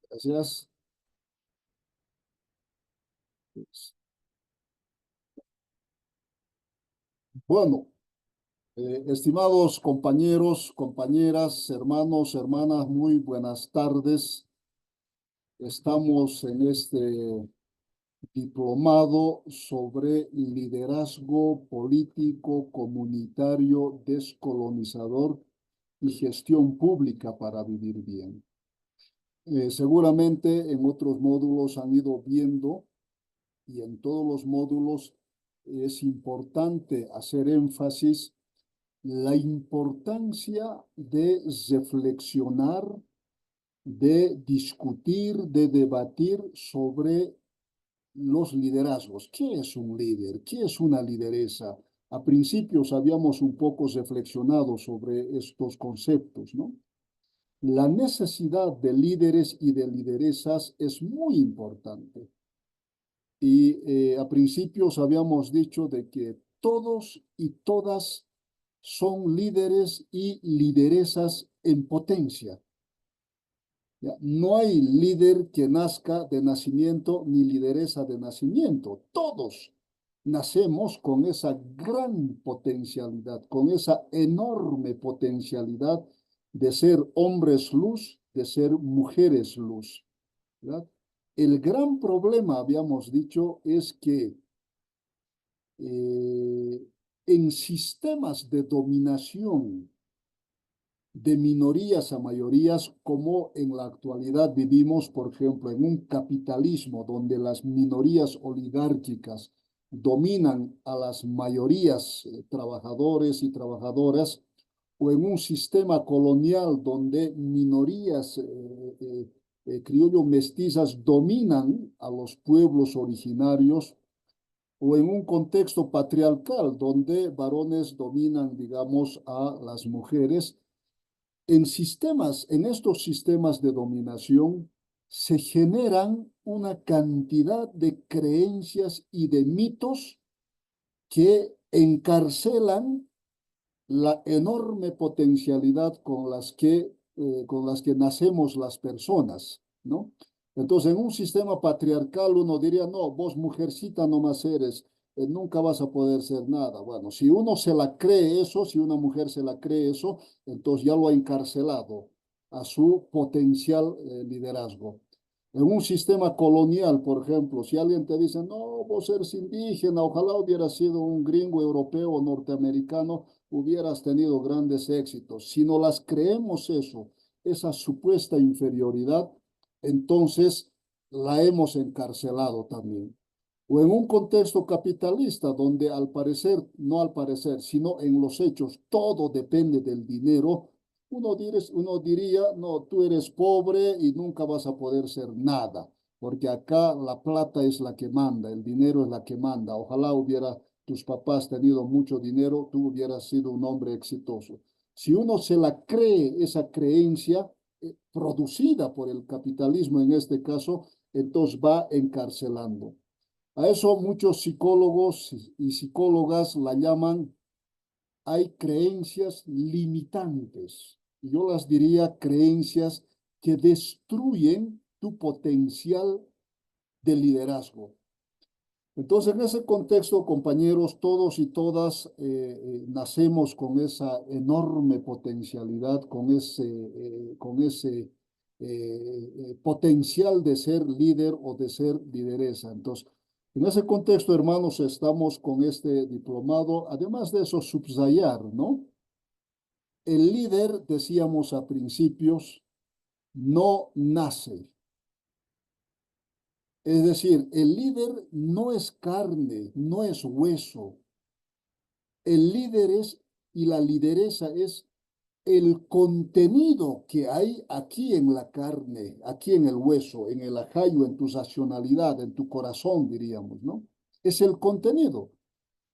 Gracias. Bueno, estimados compañeros, compañeras, hermanos, hermanas, muy buenas tardes. Estamos en este diplomado sobre liderazgo político, comunitario, descolonizador y gestión pública para vivir bien. Seguramente en otros módulos han ido viendo y en todos los módulos es importante hacer énfasis la importancia de reflexionar, de discutir, de debatir sobre los liderazgos. ¿Qué es un líder? ¿Qué es una lideresa? A principios habíamos un poco reflexionado sobre estos conceptos, ¿no? La necesidad de líderes y de lideresas es muy importante. Y a principios habíamos dicho de que todos y todas son líderes y lideresas en potencia. ¿Ya? No hay líder que nazca de nacimiento ni lideresa de nacimiento. Todos nacemos con esa gran potencialidad, con esa enorme potencialidad de ser hombres luz, de ser mujeres luz. ¿Verdad? El gran problema, habíamos dicho, es que en sistemas de dominación de minorías a mayorías, como en la actualidad vivimos, por ejemplo, en un capitalismo donde las minorías oligárquicas dominan a las mayorías trabajadores y trabajadoras, o en un sistema colonial donde minorías criollo mestizas dominan a los pueblos originarios, o en un contexto patriarcal donde varones dominan, digamos, a las mujeres. En estos sistemas de dominación se generan una cantidad de creencias y de mitos que encarcelan la enorme potencialidad con las que nacemos las personas, ¿no? Entonces, en un sistema patriarcal uno diría, no, vos mujercita nomás eres, nunca vas a poder ser nada. Bueno, si uno se la cree eso, si una mujer se la cree eso, entonces ya lo ha encarcelado a su potencial liderazgo. En un sistema colonial, por ejemplo, si alguien te dice, no, vos eres indígena, ojalá hubiera sido un gringo europeo o norteamericano, hubieras tenido grandes éxitos. Si no las creemos eso, esa supuesta inferioridad, entonces la hemos encarcelado también. O en un contexto capitalista donde al parecer, no al parecer, sino en los hechos, todo depende del dinero, uno diría, no, tú eres pobre y nunca vas a poder ser nada, porque acá la plata es la que manda, el dinero es la que manda. Ojalá hubiera tus papás tenido mucho dinero, tú hubieras sido un hombre exitoso. Si uno se la cree, esa creencia producida por el capitalismo en este caso, entonces va encarcelando. A eso muchos psicólogos y psicólogas la llaman, hay creencias limitantes. Yo las diría creencias que destruyen tu potencial de liderazgo. Entonces, en ese contexto, compañeros, todos y todas nacemos con esa enorme potencialidad, con ese potencial de ser líder o de ser lideresa. Entonces, en ese contexto, hermanos, estamos con este diplomado. Además de eso, subrayar, ¿no? El líder, decíamos a principios, no nace. Es decir, el líder no es carne, no es hueso. El líder es y la lideresa es el contenido que hay aquí en la carne, aquí en el hueso, en el ajayo, en tu racionalidad, en tu corazón, diríamos, ¿no? Es el contenido.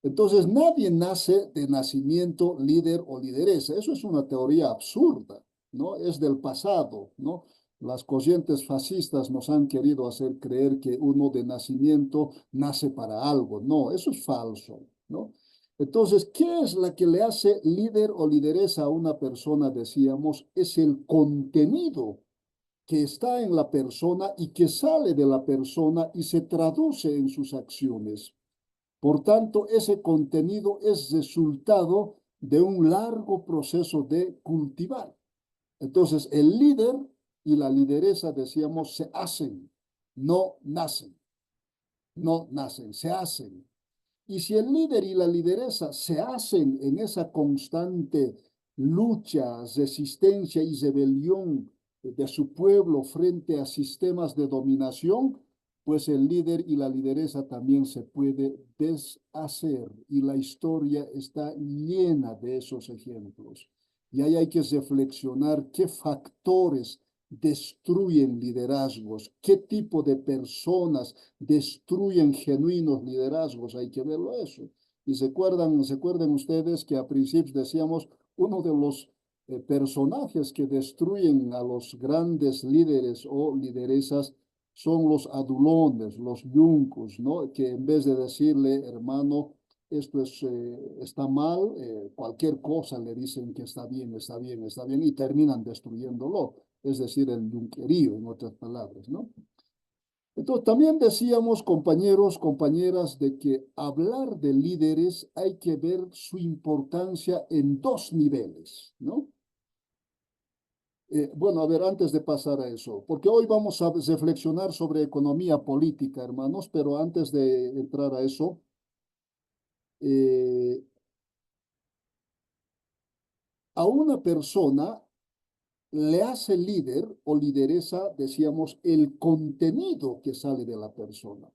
Entonces, nadie nace de nacimiento líder o lideresa. Eso es una teoría absurda, ¿no? Es del pasado, ¿no? Las corrientes fascistas nos han querido hacer creer que uno de nacimiento nace para algo. No, eso es falso, ¿no? Entonces, ¿qué es la que le hace líder o lideresa a una persona? Decíamos, es el contenido que está en la persona y que sale de la persona y se traduce en sus acciones. Por tanto, ese contenido es resultado de un largo proceso de cultivar. Entonces, el líder y la lideresa, decíamos, se hacen, no nacen, no nacen, se hacen. Y si el líder y la lideresa se hacen en esa constante lucha, resistencia y rebelión de su pueblo frente a sistemas de dominación, pues el líder y la lideresa también se puede deshacer. Y la historia está llena de esos ejemplos. Y ahí hay que reflexionar qué factores destruyen liderazgos, qué tipo de personas destruyen genuinos liderazgos, hay que verlo eso. Y se acuerdan ustedes que a principios decíamos, uno de los personajes que destruyen a los grandes líderes o lideresas son los adulones, los yuncos, ¿no? Que en vez de decirle, hermano, esto está mal, cualquier cosa le dicen que está bien, está bien, está bien, y terminan destruyéndolo, es decir, el yunquerío, en otras palabras, ¿no? Entonces, también decíamos, compañeros, compañeras, de que hablar de líderes hay que ver su importancia en dos niveles, ¿no? Bueno, a ver, antes de pasar a eso, porque hoy vamos a reflexionar sobre economía política, hermanos, pero antes de entrar a eso, eh, a una persona le hace líder o lideresa, decíamos, el contenido que sale de la persona.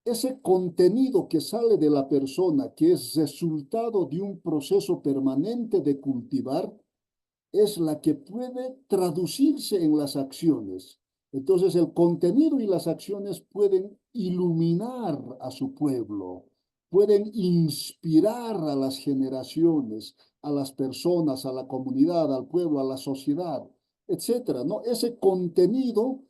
Ese contenido que sale de la persona, que es resultado de un proceso permanente de cultivar, es la que puede traducirse en las acciones. Entonces, el contenido y las acciones pueden iluminar a su pueblo, pueden inspirar a las generaciones, a las personas, a la comunidad, al pueblo, a la sociedad, etcétera, ¿no? Ese contenido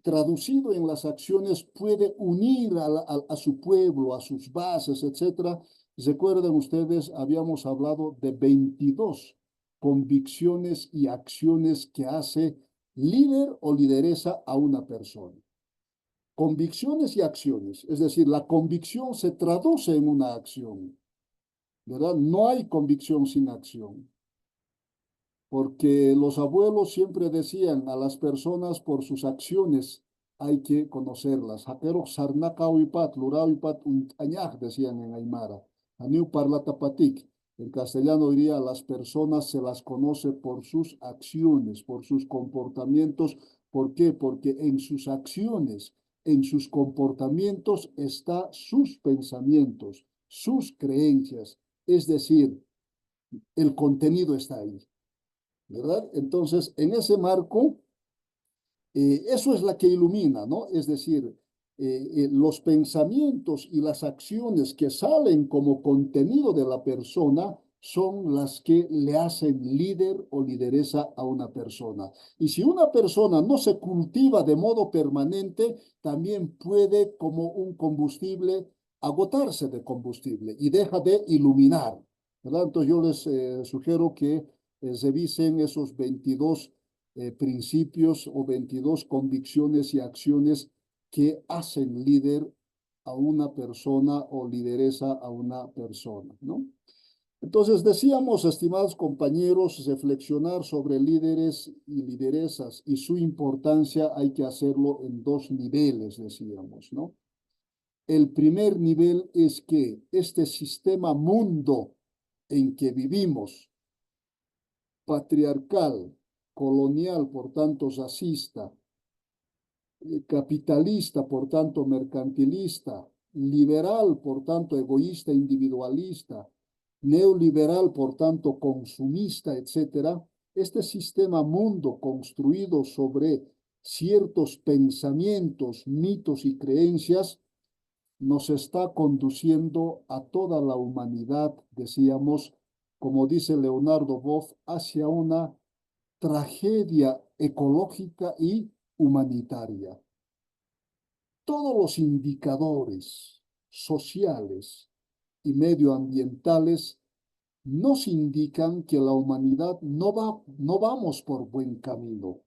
traducido en las acciones puede unir a su pueblo, a sus bases, etcétera. Recuerden ustedes, habíamos hablado de 22 convicciones y acciones que hace líder o lideresa a una persona. Convicciones y acciones, es decir, la convicción se traduce en una acción, ¿verdad? No hay convicción sin acción, porque los abuelos siempre decían a las personas por sus acciones hay que conocerlas. Hakero sarnakawipat, lurawipat, añaj, decían en Aymara. Aniu parlatapatik. En castellano diría, las personas se las conoce por sus acciones, por sus comportamientos. ¿Por qué? Porque en sus acciones, en sus comportamientos está sus pensamientos, sus creencias. Es decir, el contenido está ahí, ¿verdad? Entonces, en ese marco, eso es la que ilumina, ¿no? Es decir, los pensamientos y las acciones que salen como contenido de la persona son las que le hacen líder o lideresa a una persona. Y si una persona no se cultiva de modo permanente, también puede, como un combustible, agotarse de combustible y deja de iluminar, ¿verdad? Entonces yo les sugiero que revisen esos 22 principios o 22 convicciones y acciones que hacen líder a una persona o lideresa a una persona, ¿no? Entonces decíamos, estimados compañeros, reflexionar sobre líderes y lideresas y su importancia hay que hacerlo en dos niveles, decíamos, ¿no? El primer nivel es que este sistema mundo en que vivimos, patriarcal, colonial, por tanto racista, capitalista, por tanto mercantilista, liberal, por tanto egoísta, individualista, neoliberal, por tanto consumista, etcétera, este sistema mundo construido sobre ciertos pensamientos, mitos y creencias nos está conduciendo a toda la humanidad, decíamos, como dice Leonardo Boff, hacia una tragedia ecológica y humanitaria. Todos los indicadores sociales y medioambientales nos indican que la humanidad no vamos por buen camino.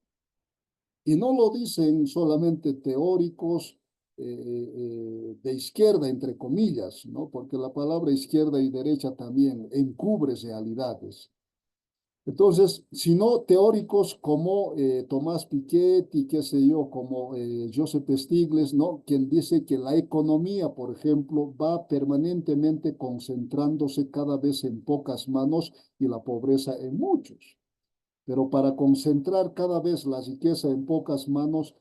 Y no lo dicen solamente teóricos de izquierda, entre comillas, ¿no? Porque la palabra izquierda y derecha también encubre realidades. Entonces, si no teóricos como Tomás Piketty, qué sé yo, como Joseph Stiglitz, ¿no? Quien dice que la economía, por ejemplo, va permanentemente concentrándose cada vez en pocas manos y la pobreza en muchos. Pero para concentrar cada vez la riqueza en pocas manos,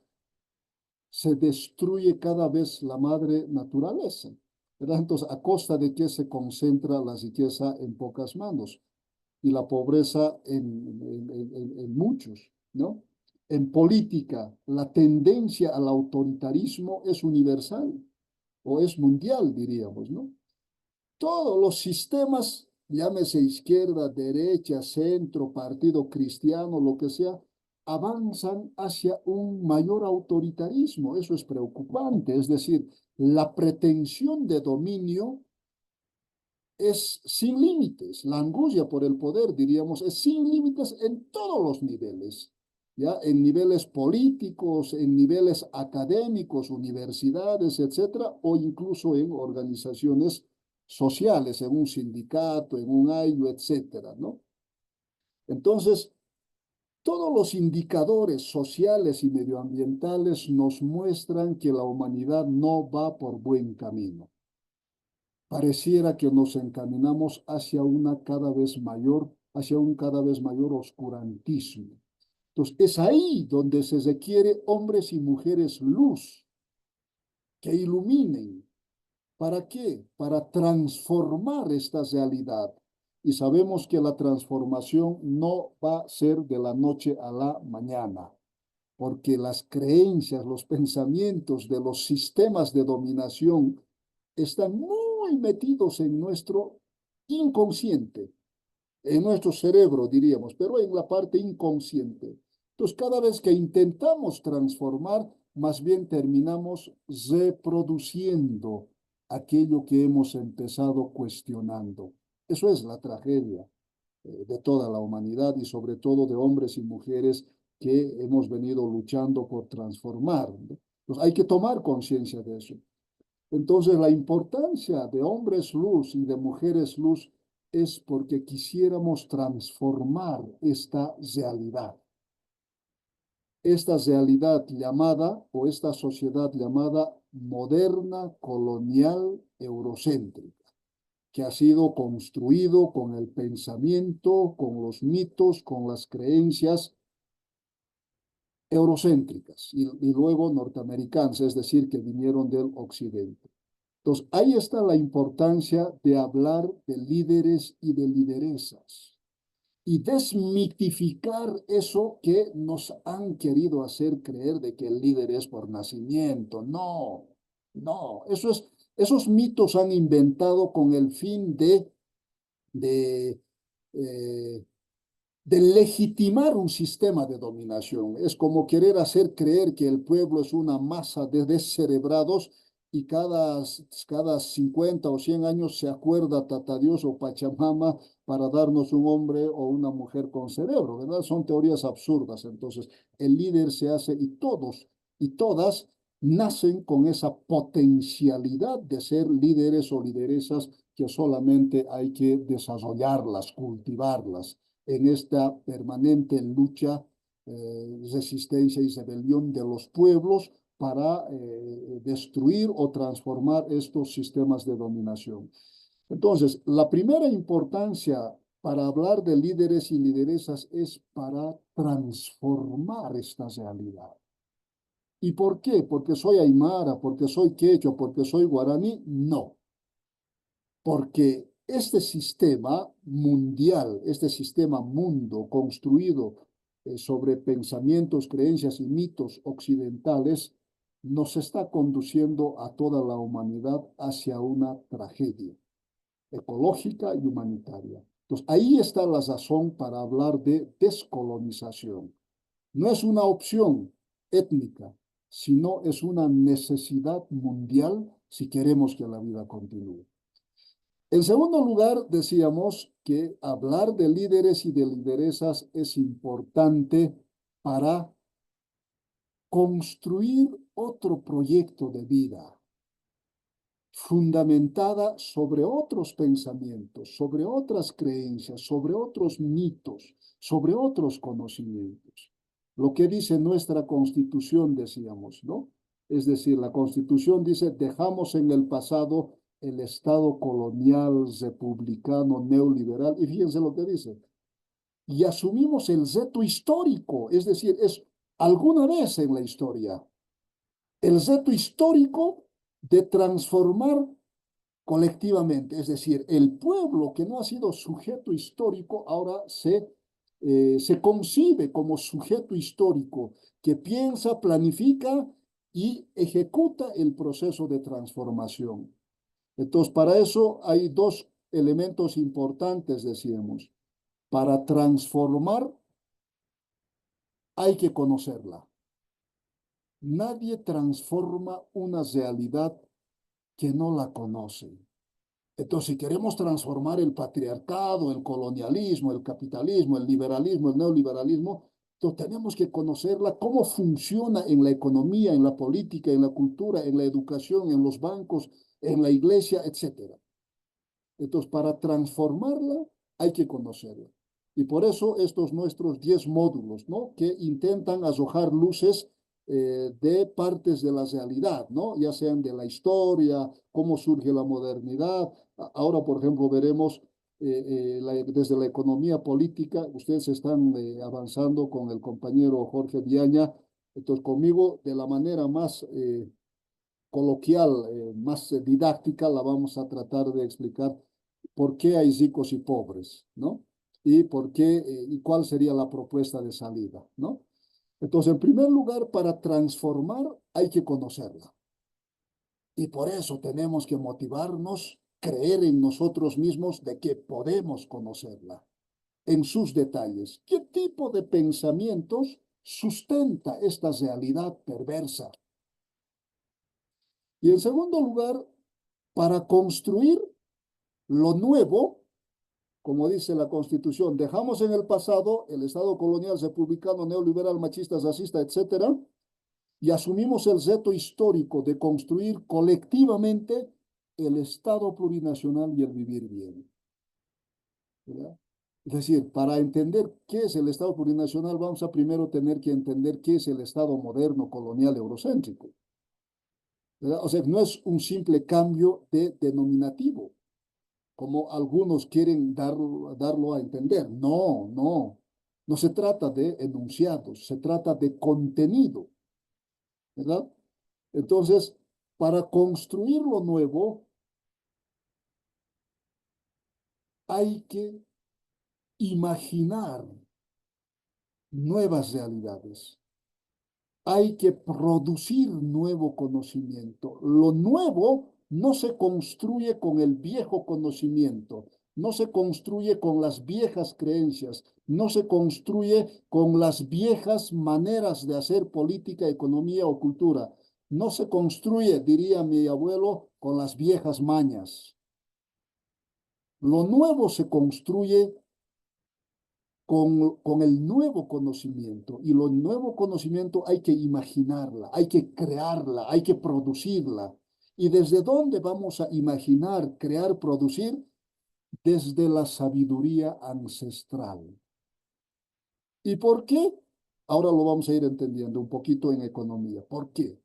se destruye cada vez la madre naturaleza, ¿verdad? Entonces, ¿a costa de qué se concentra la riqueza en pocas manos y la pobreza en muchos, ¿no? En política, la tendencia al autoritarismo es universal o es mundial, diríamos, ¿no? Todos los sistemas, llámese izquierda, derecha, centro, partido cristiano, lo que sea, avanzan hacia un mayor autoritarismo. Eso es preocupante. Es decir, la pretensión de dominio es sin límites. La angustia por el poder, diríamos, es sin límites en todos los niveles. ¿Ya? En niveles políticos, en niveles académicos, universidades, etcétera, o incluso en organizaciones sociales, en un sindicato, en un ayllo, etcétera, ¿no? Entonces, todos los indicadores sociales y medioambientales nos muestran que la humanidad no va por buen camino. Pareciera que nos encaminamos hacia un cada vez mayor oscurantismo. Entonces, es ahí donde se requiere hombres y mujeres luz que iluminen. ¿Para qué? Para transformar esta realidad. Y sabemos que la transformación no va a ser de la noche a la mañana, porque las creencias, los pensamientos de los sistemas de dominación están muy metidos en nuestro inconsciente, en nuestro cerebro, diríamos, pero en la parte inconsciente. Entonces, cada vez que intentamos transformar, más bien terminamos reproduciendo aquello que hemos empezado cuestionando. Eso es la tragedia de toda la humanidad y sobre todo de hombres y mujeres que hemos venido luchando por transformar, ¿no? Entonces, hay que tomar conciencia de eso. Entonces, la importancia de hombres luz y de mujeres luz es porque quisiéramos transformar esta realidad llamada, o esta sociedad llamada moderna, colonial, eurocéntrica, que ha sido construido con el pensamiento, con los mitos, con las creencias eurocéntricas y luego norteamericanas, es decir, que vinieron del occidente. Entonces, ahí está la importancia de hablar de líderes y de lideresas y desmitificar eso que nos han querido hacer creer de que el líder es por nacimiento. No, no, esos mitos han inventado con el fin de, eh, de legitimar un sistema de dominación. Es como querer hacer creer que el pueblo es una masa de descerebrados y cada 50 o 100 años se acuerda Tata Dios o Pachamama para darnos un hombre o una mujer con cerebro, ¿verdad? Son teorías absurdas. Entonces, el líder se hace y todos y todas nacen con esa potencialidad de ser líderes o lideresas que solamente hay que desarrollarlas, cultivarlas en esta permanente lucha, resistencia y rebelión de los pueblos para destruir o transformar estos sistemas de dominación. Entonces, la primera importancia para hablar de líderes y lideresas es para transformar esta realidad. ¿Y por qué? ¿Porque soy aymara, porque soy quechua, porque soy guaraní? No, porque este sistema mundial, este sistema mundo construido sobre pensamientos, creencias y mitos occidentales, nos está conduciendo a toda la humanidad hacia una tragedia ecológica y humanitaria. Entonces, ahí está la razón para hablar de descolonización. No es una opción étnica, sino es una necesidad mundial si queremos que la vida continúe. En segundo lugar, decíamos que hablar de líderes y de lideresas es importante para construir otro proyecto de vida fundamentada sobre otros pensamientos, sobre otras creencias, sobre otros mitos, sobre otros conocimientos. Lo que dice nuestra Constitución, decíamos, ¿no? Es decir, la Constitución dice, dejamos en el pasado el Estado colonial, republicano, neoliberal, y fíjense lo que dice, y asumimos el reto histórico, es decir, es alguna vez en la historia, el reto histórico de transformar colectivamente, es decir, el pueblo que no ha sido sujeto histórico ahora se concibe como sujeto histórico que piensa, planifica y ejecuta el proceso de transformación. Entonces, para eso hay dos elementos importantes, decíamos. Para transformar hay que conocerla. Nadie transforma una realidad que no la conoce. Entonces, si queremos transformar el patriarcado, el colonialismo, el capitalismo, el liberalismo, el neoliberalismo, entonces tenemos que conocerla, cómo funciona en la economía, en la política, en la cultura, en la educación, en los bancos, en la iglesia, etc. Entonces, para transformarla hay que conocerla. Y por eso estos nuestros 10 módulos, ¿no? Que intentan arrojar luces de partes de la realidad, ¿no? Ya sean de la historia, cómo surge la modernidad. Ahora, por ejemplo, veremos desde la economía política, ustedes están avanzando con el compañero Jorge Viaña, entonces conmigo de la manera más coloquial, más didáctica, la vamos a tratar de explicar por qué hay ricos y pobres, ¿no? Y por qué, y cuál sería la propuesta de salida, ¿no? Entonces, en primer lugar, para transformar hay que conocerla. Y por eso tenemos que motivarnos, creer en nosotros mismos de que podemos conocerla en sus detalles. ¿Qué tipo de pensamientos sustenta esta realidad perversa? Y en segundo lugar, para construir lo nuevo, como dice la Constitución, dejamos en el pasado el Estado colonial, republicano, neoliberal, machista, racista, etcétera, y asumimos el reto histórico de construir colectivamente el Estado plurinacional y el vivir bien. ¿Verdad? Es decir, para entender qué es el Estado plurinacional, vamos a primero tener que entender qué es el Estado moderno, colonial, eurocéntrico. ¿Verdad? O sea, no es un simple cambio de denominativo, como algunos quieren darlo a entender. No, no. No se trata de enunciados, se trata de contenido, ¿verdad? Entonces, para construir lo nuevo, hay que imaginar nuevas realidades. Hay que producir nuevo conocimiento. Lo nuevo no se construye con el viejo conocimiento, no se construye con las viejas creencias, no se construye con las viejas maneras de hacer política, economía o cultura. No se construye, diría mi abuelo, con las viejas mañas. Lo nuevo se construye con el nuevo conocimiento. Y lo nuevo conocimiento hay que imaginarla, hay que crearla, hay que producirla. ¿Y desde dónde vamos a imaginar, crear, producir? Desde la sabiduría ancestral. ¿Y por qué? Ahora lo vamos a ir entendiendo un poquito en economía. ¿Por qué?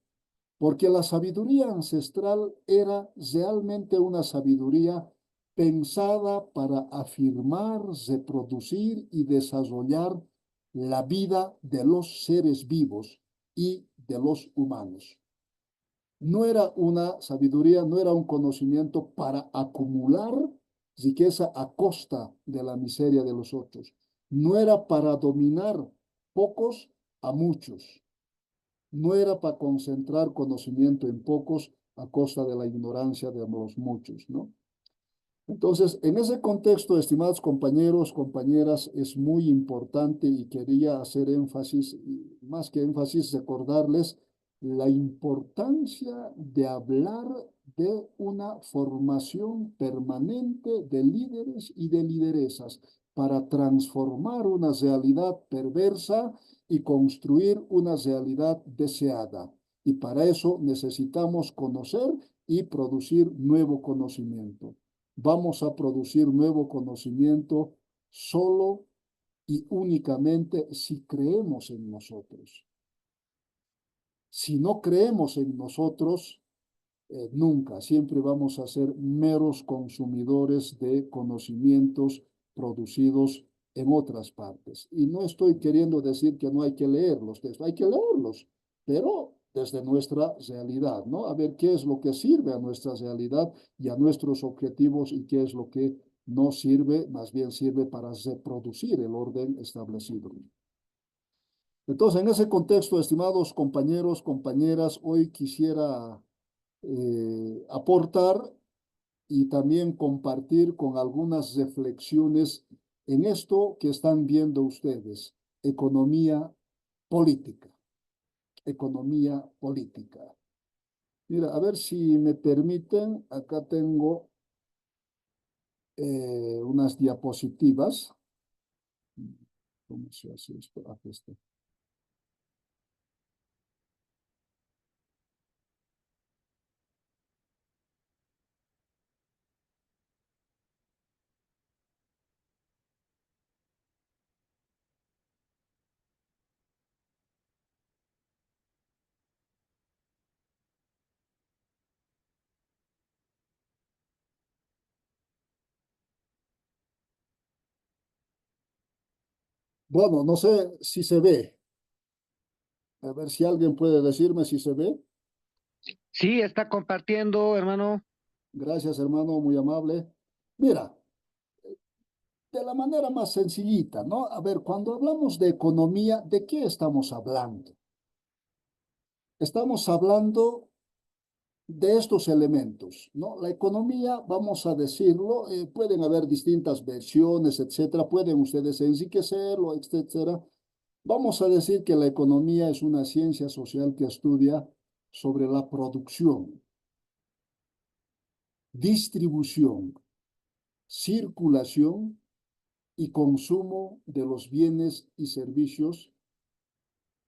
Porque la sabiduría ancestral era realmente una sabiduría pensada para afirmar, reproducir y desarrollar la vida de los seres vivos y de los humanos. No era una sabiduría, no era un conocimiento para acumular riqueza a costa de la miseria de los otros. No era para dominar pocos a muchos. No era para concentrar conocimiento en pocos a costa de la ignorancia de los muchos, ¿no? Entonces, en ese contexto, estimados compañeros, compañeras, es muy importante y quería hacer énfasis, más que énfasis, recordarles la importancia de hablar de una formación permanente de líderes y de lideresas, para transformar una realidad perversa y construir una realidad deseada. Y para eso necesitamos conocer y producir nuevo conocimiento. Vamos a producir nuevo conocimiento solo y únicamente si creemos en nosotros. Si no creemos en nosotros, nunca, siempre vamos a ser meros consumidores de conocimientos producidos en otras partes. Y no estoy queriendo decir que no hay que leer los textos, hay que leerlos, pero desde nuestra realidad, ¿no? A ver qué es lo que sirve a nuestra realidad y a nuestros objetivos y qué es lo que no sirve, más bien sirve para reproducir el orden establecido. Entonces, en ese contexto, estimados compañeros, compañeras, hoy quisiera aportar y también compartir con algunas reflexiones en esto que están viendo ustedes, economía política, economía política. Mira, a ver si me permiten, acá tengo unas diapositivas. ¿Cómo se hace esto? Aquí está. Bueno, no sé si se ve. A ver si alguien puede decirme si se ve. Sí, está compartiendo, hermano. Gracias, hermano, muy amable. Mira, de la manera más sencillita, ¿no? A ver, cuando hablamos de economía, ¿de qué estamos hablando? Estamos hablando de estos elementos, ¿no? La economía, vamos a decirlo, pueden haber distintas versiones, etcétera, pueden ustedes enriquecerlo, etcétera. Vamos a decir que la economía es una ciencia social que estudia sobre la producción, distribución, circulación y consumo de los bienes y servicios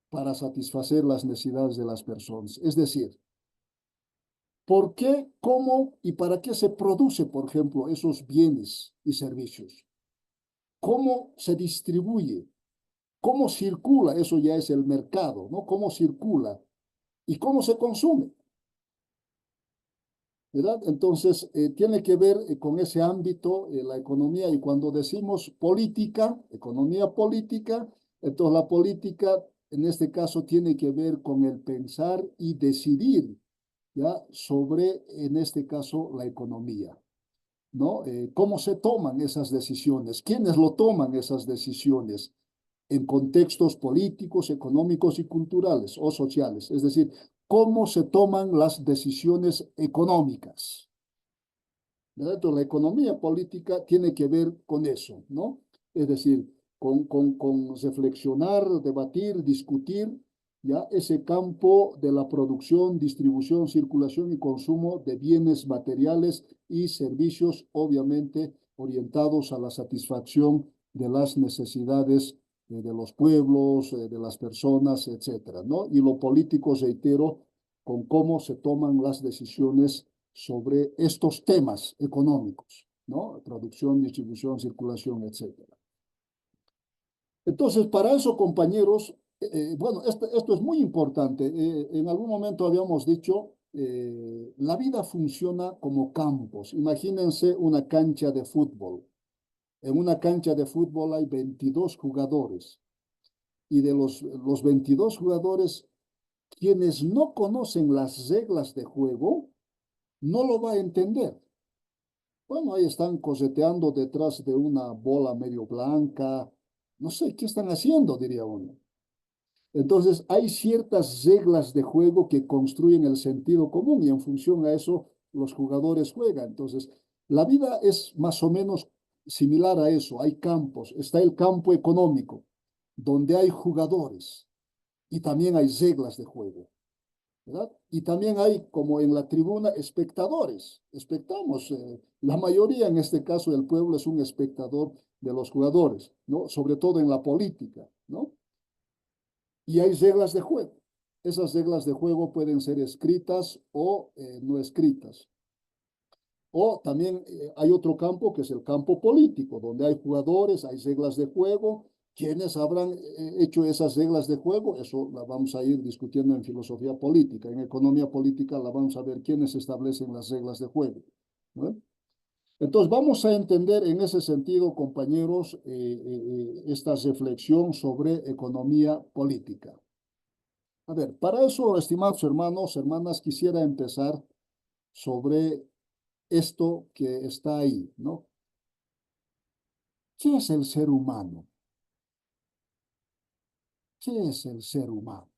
para satisfacer las necesidades de las personas. Es decir, ¿por qué, cómo y para qué se produce, por ejemplo, esos bienes y servicios? ¿Cómo se distribuye? ¿Cómo circula? Eso ya es el mercado, ¿no? ¿Cómo circula? ¿Y cómo se consume? ¿Verdad? Entonces, tiene que ver con ese ámbito, la economía, y cuando decimos política, economía política, entonces la política en este caso tiene que ver con el pensar y decidir, ¿ya? Sobre, en este caso, la economía, ¿no? ¿Cómo se toman esas decisiones? ¿Quiénes lo toman esas decisiones? En contextos políticos, económicos y culturales o sociales. Es decir, cómo se toman las decisiones económicas. ¿Verdad? Entonces, la economía política tiene que ver con eso, ¿no? Es decir, con reflexionar, debatir, discutir, ya ese campo de la producción, distribución, circulación y consumo de bienes materiales y servicios, obviamente orientados a la satisfacción de las necesidades de los pueblos, de las personas, etcétera, ¿no? Y lo político, reitero, con cómo se toman las decisiones sobre estos temas económicos, ¿no? Producción, distribución, circulación, etcétera. Entonces, para eso, compañeros, bueno, esto es muy importante. En algún momento habíamos dicho, la vida funciona como campos. Imagínense una cancha de fútbol. En una cancha de fútbol hay 22 jugadores y de los 22 jugadores, quienes no conocen las reglas de juego, no lo va a entender. Bueno, ahí están coseteando detrás de una bola medio blanca. No sé qué están haciendo, diría uno. Entonces, hay ciertas reglas de juego que construyen el sentido común y en función a eso los jugadores juegan. Entonces, la vida es más o menos similar a eso. Hay campos. Está el campo económico, donde hay jugadores y también hay reglas de juego. ¿Verdad? Y también hay, como en la tribuna, espectadores. Espectamos La mayoría, en este caso, del pueblo es un espectador de los jugadores, ¿no? Sobre todo en la política, ¿no? Y hay reglas de juego. Esas reglas de juego pueden ser escritas o no escritas. O también hay otro campo que es el campo político, donde hay jugadores, hay reglas de juego. ¿Quiénes habrán hecho esas reglas de juego? Eso la vamos a ir discutiendo en filosofía política. En economía política la vamos a ver quiénes establecen las reglas de juego, ¿no? Entonces vamos a entender en ese sentido, compañeros, esta reflexión sobre economía política. A ver, para eso, estimados hermanos, hermanas, quisiera empezar sobre esto que está ahí, ¿no? ¿Qué es el ser humano? ¿Qué es el ser humano?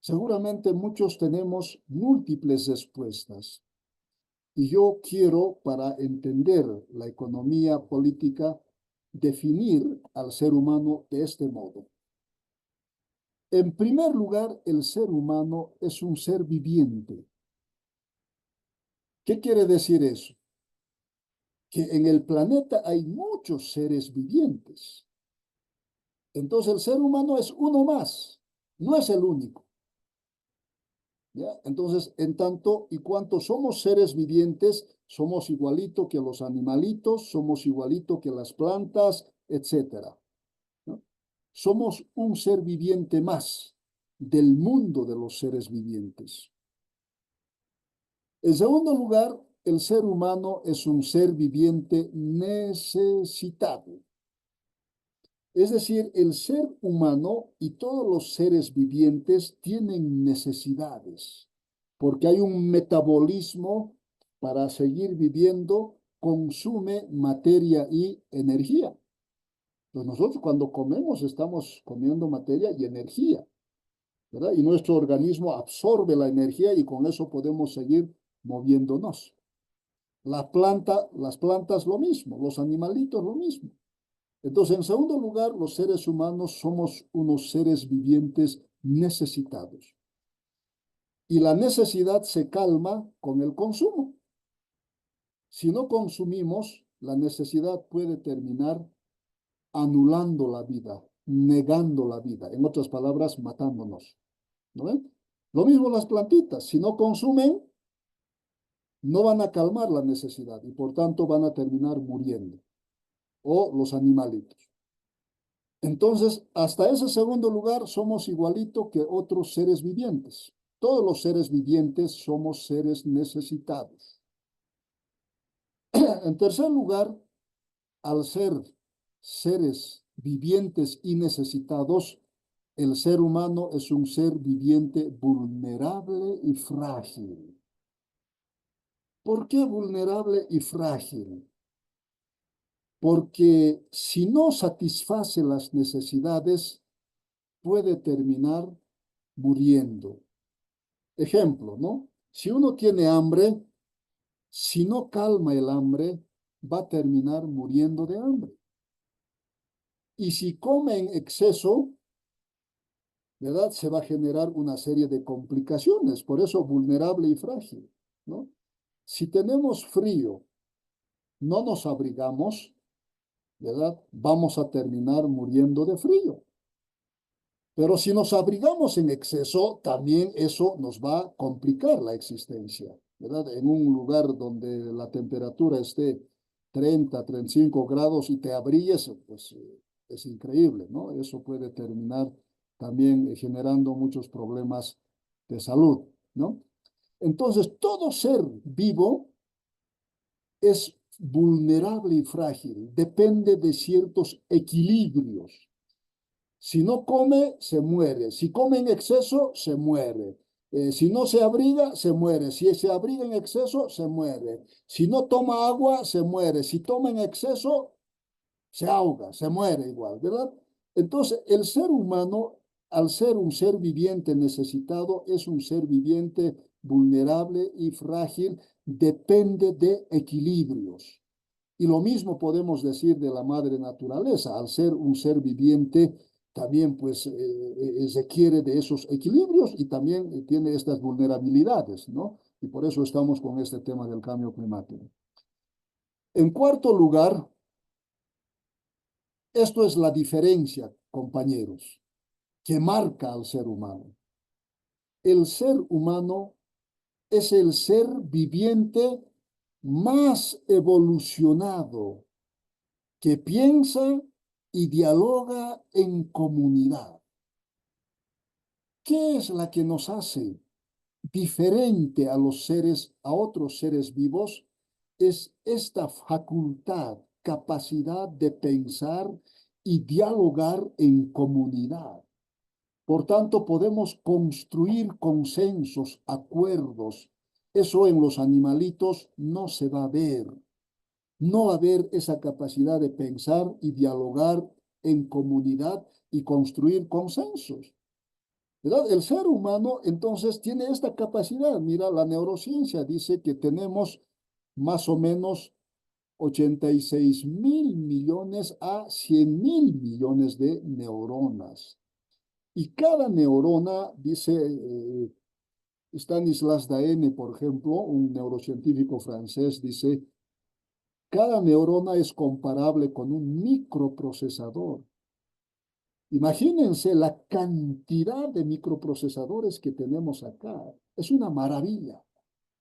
Seguramente muchos tenemos múltiples respuestas y yo quiero, para entender la economía política, definir al ser humano de este modo. En primer lugar, el ser humano es un ser viviente. ¿Qué quiere decir eso? Que en el planeta hay muchos seres vivientes. Entonces el ser humano es uno más, no es el único. ¿Ya? Entonces, en tanto y cuanto somos seres vivientes, somos igualito que los animalitos, somos igualito que las plantas, etcétera, ¿no? Somos un ser viviente más del mundo de los seres vivientes. En segundo lugar, el ser humano es un ser viviente necesitado. Es decir, el ser humano y todos los seres vivientes tienen necesidades, porque hay un metabolismo para seguir viviendo, consume materia y energía. Entonces nosotros cuando comemos estamos comiendo materia y energía, ¿verdad? Y nuestro organismo absorbe la energía y con eso podemos seguir moviéndonos. Las plantas lo mismo, los animalitos lo mismo. Entonces, en segundo lugar, los seres humanos somos unos seres vivientes necesitados. Y la necesidad se calma con el consumo. Si no consumimos, la necesidad puede terminar anulando la vida, negando la vida. En otras palabras, matándonos. ¿No ven? Lo mismo las plantitas. Si no consumen, no van a calmar la necesidad y por tanto van a terminar muriendo. O los animalitos. Entonces, hasta ese segundo lugar somos igualito que otros seres vivientes. Todos los seres vivientes somos seres necesitados. En tercer lugar, al ser seres vivientes y necesitados, el ser humano es un ser viviente vulnerable y frágil. ¿Por qué vulnerable y frágil? Porque si no satisface las necesidades, puede terminar muriendo. Ejemplo, ¿no? Si uno tiene hambre, si no calma el hambre, va a terminar muriendo de hambre. Y si come en exceso, ¿verdad? Se va a generar una serie de complicaciones, por eso vulnerable y frágil, ¿no? Si tenemos frío, no nos abrigamos, ¿verdad? Vamos a terminar muriendo de frío. Pero si nos abrigamos en exceso, también eso nos va a complicar la existencia, ¿verdad? En un lugar donde la temperatura esté 30, 35 grados y te abrigues, pues es increíble, ¿no? Eso puede terminar también generando muchos problemas de salud, ¿no? Entonces, todo ser vivo es vulnerable y frágil, depende de ciertos equilibrios. Si no come, se muere. Si come en exceso, se muere. Si no se abriga, se muere. Si se abriga en exceso, se muere. Si no toma agua, se muere. Si toma en exceso, se ahoga, se muere igual, ¿verdad? Entonces, el ser humano, al ser un ser viviente necesitado, es un ser viviente vulnerable y frágil, depende de equilibrios. Y lo mismo podemos decir de la madre naturaleza, al ser un ser viviente, también pues requiere de esos equilibrios y también tiene estas vulnerabilidades, ¿no? Y por eso estamos con este tema del cambio climático. En cuarto lugar, esto es la diferencia, compañeros, que marca al ser humano. El ser humano es el ser viviente más evolucionado que piensa y dialoga en comunidad. ¿Qué es la que nos hace diferente a los seres, a otros seres vivos? Es esta facultad, capacidad de pensar y dialogar en comunidad. Por tanto, podemos construir consensos, acuerdos. Eso en los animalitos no se va a ver. No va a haber esa capacidad de pensar y dialogar en comunidad y construir consensos, ¿verdad? El ser humano entonces tiene esta capacidad. Mira, la neurociencia dice que tenemos más o menos 86.000 millones a 100.000 millones de neuronas. Y cada neurona, dice Stanislas Dehaene, por ejemplo, un neurocientífico francés, dice, cada neurona es comparable con un microprocesador. Imagínense la cantidad de microprocesadores que tenemos acá. Es una maravilla,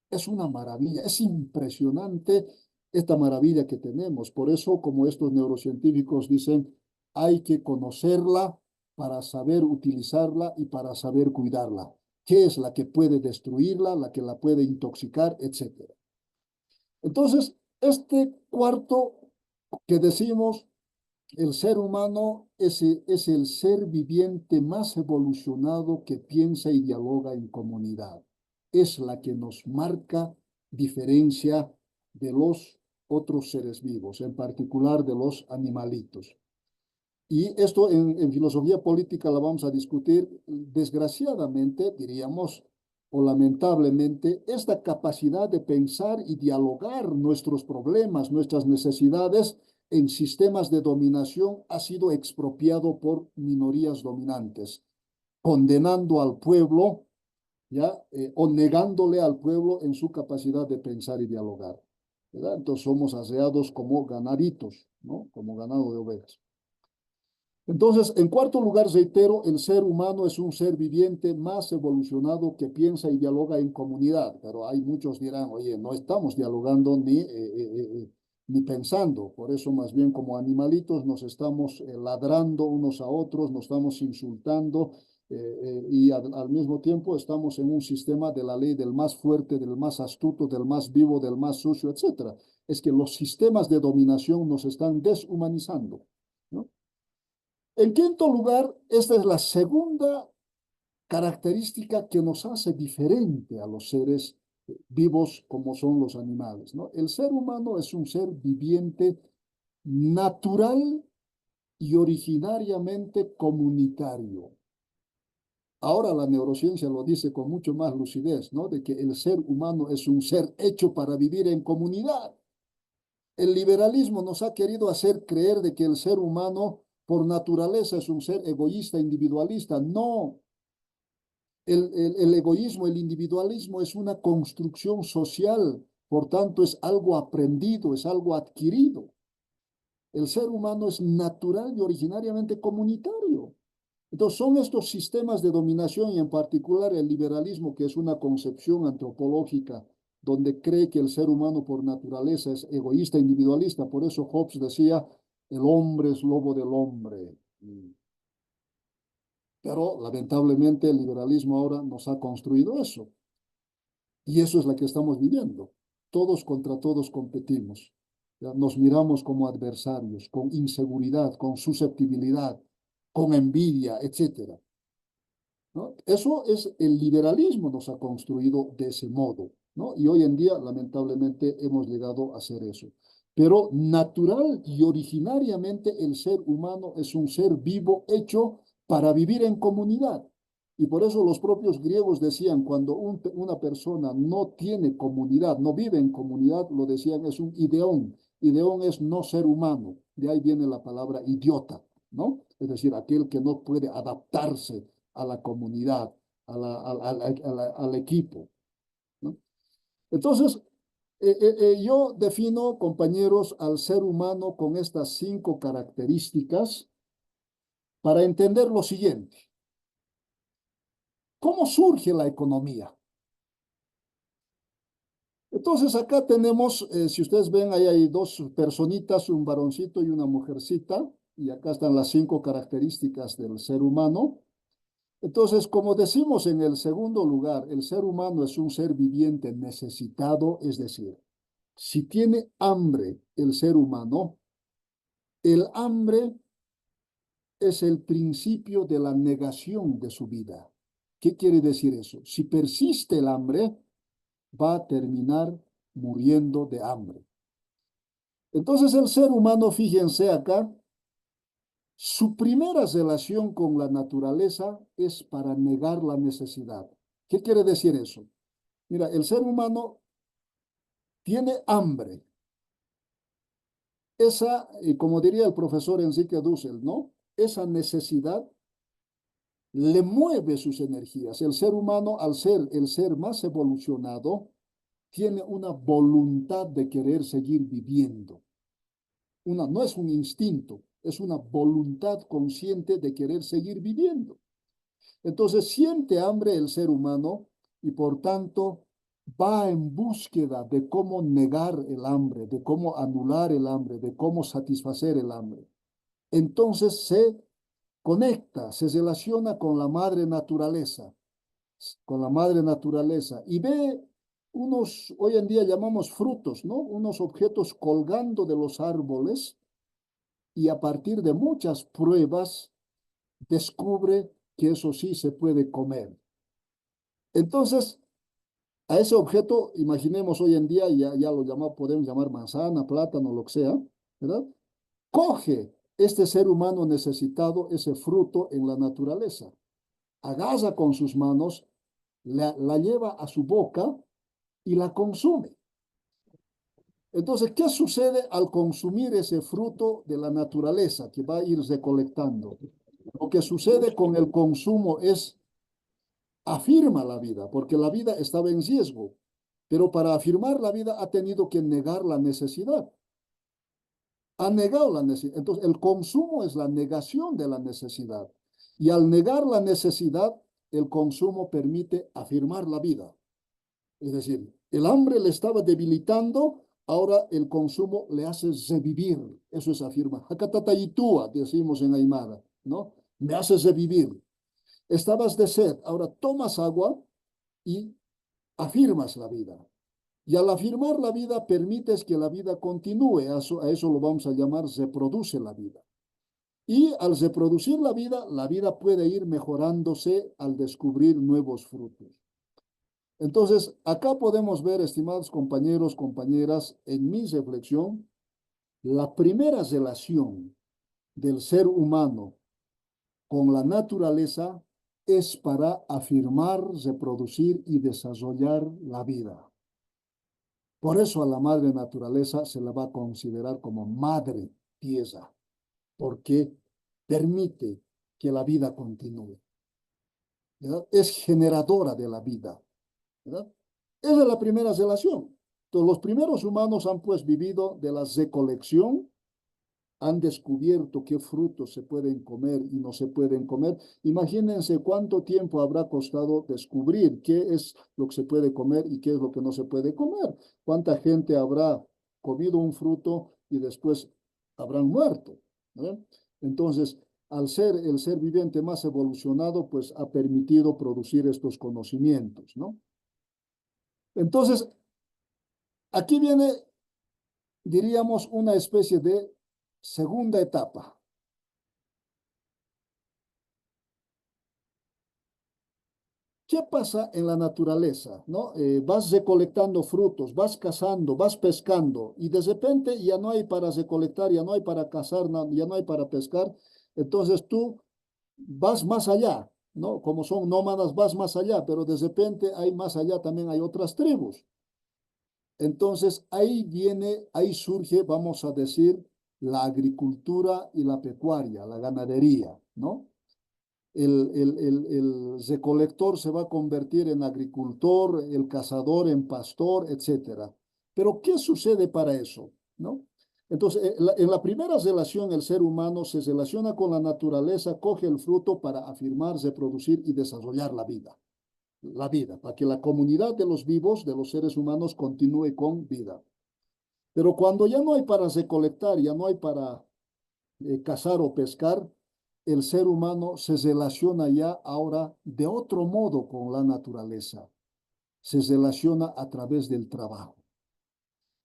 es una maravilla, es impresionante esta maravilla que tenemos. Por eso, como estos neurocientíficos dicen, hay que conocerla para saber utilizarla y para saber cuidarla. ¿Qué es la que puede destruirla, la que la puede intoxicar, etcétera? Entonces, este cuarto que decimos, el ser humano es el ser viviente más evolucionado que piensa y dialoga en comunidad. Es la que nos marca diferencia de los otros seres vivos, en particular de los animalitos. Y esto en filosofía política la vamos a discutir. Desgraciadamente, diríamos, o lamentablemente, esta capacidad de pensar y dialogar nuestros problemas, nuestras necesidades en sistemas de dominación ha sido expropiado por minorías dominantes, condenando al pueblo, ¿ya? O negándole al pueblo en su capacidad de pensar y dialogar, ¿verdad? Entonces somos aseados como ganaditos, ¿no? Como ganado de ovejas. Entonces, en cuarto lugar, reitero, el ser humano es un ser viviente más evolucionado que piensa y dialoga en comunidad. Pero hay muchos dirán, oye, no estamos dialogando ni pensando. Por eso, más bien como animalitos, nos estamos ladrando unos a otros, nos estamos insultando y al mismo tiempo estamos en un sistema de la ley del más fuerte, del más astuto, del más vivo, del más sucio, etcétera. Es que los sistemas de dominación nos están deshumanizando, ¿no? En quinto lugar, esta es la segunda característica que nos hace diferente a los seres vivos como son los animales, ¿no? El ser humano es un ser viviente natural y originariamente comunitario. Ahora la neurociencia lo dice con mucho más lucidez, ¿no? De que el ser humano es un ser hecho para vivir en comunidad. El liberalismo nos ha querido hacer creer de que el ser humano por naturaleza es un ser egoísta, individualista. No, el egoísmo, el individualismo es una construcción social, por tanto es algo aprendido, es algo adquirido. El ser humano es natural y originariamente comunitario. Entonces son estos sistemas de dominación y en particular el liberalismo, que es una concepción antropológica donde cree que el ser humano por naturaleza es egoísta, individualista. Por eso Hobbes decía, el hombre es lobo del hombre. Pero lamentablemente el liberalismo ahora nos ha construido eso. Y eso es la que estamos viviendo. Todos contra todos competimos. ¿Ya? Nos miramos como adversarios, con inseguridad, con susceptibilidad, con envidia, etcétera, ¿no? Eso es el liberalismo nos ha construido de ese modo, ¿no? Y hoy en día, lamentablemente, hemos llegado a hacer eso. Pero natural y originariamente el ser humano es un ser vivo hecho para vivir en comunidad. Y por eso los propios griegos decían, cuando una persona no tiene comunidad, no vive en comunidad, lo decían, es un ideón. Ideón es no ser humano. De ahí viene la palabra idiota, ¿no? Es decir, aquel que no puede adaptarse a la comunidad, al equipo, ¿no? Entonces, yo defino, compañeros, al ser humano con estas 5 características para entender lo siguiente. ¿Cómo surge la economía? Entonces, acá tenemos, si ustedes ven, ahí hay 2 personitas, un varoncito y una mujercita, y acá están las 5 características del ser humano. Entonces, como decimos en el segundo lugar, el ser humano es un ser viviente necesitado, es decir, si tiene hambre el ser humano, el hambre es el principio de la negación de su vida. ¿Qué quiere decir eso? Si persiste el hambre, va a terminar muriendo de hambre. Entonces el ser humano, fíjense acá, su primera relación con la naturaleza es para negar la necesidad. ¿Qué quiere decir eso? Mira, el ser humano tiene hambre. Esa, como diría el profesor Enrique Dussel, ¿no? Esa necesidad le mueve sus energías. El ser humano, al ser el ser más evolucionado, tiene una voluntad de querer seguir viviendo. No es un instinto, es una voluntad consciente de querer seguir viviendo. Entonces siente hambre el ser humano y por tanto va en búsqueda de cómo negar el hambre, de cómo anular el hambre, de cómo satisfacer el hambre. Entonces se conecta, se relaciona con la madre naturaleza, y ve unos, hoy en día llamamos frutos, ¿no? Unos objetos colgando de los árboles y a partir de muchas pruebas descubre que eso sí se puede comer. Entonces, a ese objeto, imaginemos hoy en día, ya lo llamamos, podemos llamar manzana, plátano, lo que sea, ¿verdad? Coge este ser humano necesitado ese fruto en la naturaleza, agarra con sus manos, la lleva a su boca y la consume. Entonces, ¿qué sucede al consumir ese fruto de la naturaleza que va a ir recolectando? Lo que sucede con el consumo es afirma la vida, porque la vida estaba en riesgo, pero para afirmar la vida ha tenido que negar la necesidad. Ha negado la necesidad. Entonces, el consumo es la negación de la necesidad. Y al negar la necesidad, el consumo permite afirmar la vida. Es decir, el hambre le estaba debilitando, ahora el consumo le hace revivir. Eso es afirmar. Hakatatayitua, decimos en Aymara, ¿no? Me hace revivir. Estabas de sed, ahora tomas agua y afirmas la vida. Y al afirmar la vida, permites que la vida continúe. A eso lo vamos a llamar reproduce la vida. Y al reproducir la vida puede ir mejorándose al descubrir nuevos frutos. Entonces, acá podemos ver, estimados compañeros, compañeras, en mi reflexión, la primera relación del ser humano con la naturaleza es para afirmar, reproducir y desarrollar la vida. Por eso a la madre naturaleza se la va a considerar como madre tierra, porque permite que la vida continúe, ¿verdad? Es generadora de la vida, ¿verdad? Esa es la primera relación. Entonces, los primeros humanos han pues vivido de la recolección, han descubierto qué frutos se pueden comer y no se pueden comer. Imagínense cuánto tiempo habrá costado descubrir qué es lo que se puede comer y qué es lo que no se puede comer. Cuánta gente habrá comido un fruto y después habrán muerto, ¿no? Entonces, al ser el ser viviente más evolucionado, pues ha permitido producir estos conocimientos, ¿no? Entonces, aquí viene, diríamos, una especie de segunda etapa. ¿Qué pasa en la naturaleza? ¿No? Vas recolectando frutos, vas cazando, vas pescando y de repente ya no hay para recolectar, ya no hay para cazar, ya no hay para pescar. Entonces tú vas más allá, ¿no? Como son nómadas, vas más allá, pero de repente hay más allá también hay otras tribus. Entonces ahí surge, vamos a decir, la agricultura y la pecuaria, la ganadería, ¿no? el recolector se va a convertir en agricultor, el cazador en pastor, etcétera. Pero ¿qué sucede para eso? ¿No? Entonces, en la primera relación, el ser humano se relaciona con la naturaleza, coge el fruto para afirmar, reproducir y desarrollar la vida, para que la comunidad de los vivos, de los seres humanos, continúe con vida. Pero cuando ya no hay para recolectar, ya no hay para cazar o pescar, el ser humano se relaciona ya ahora de otro modo con la naturaleza. Se relaciona a través del trabajo.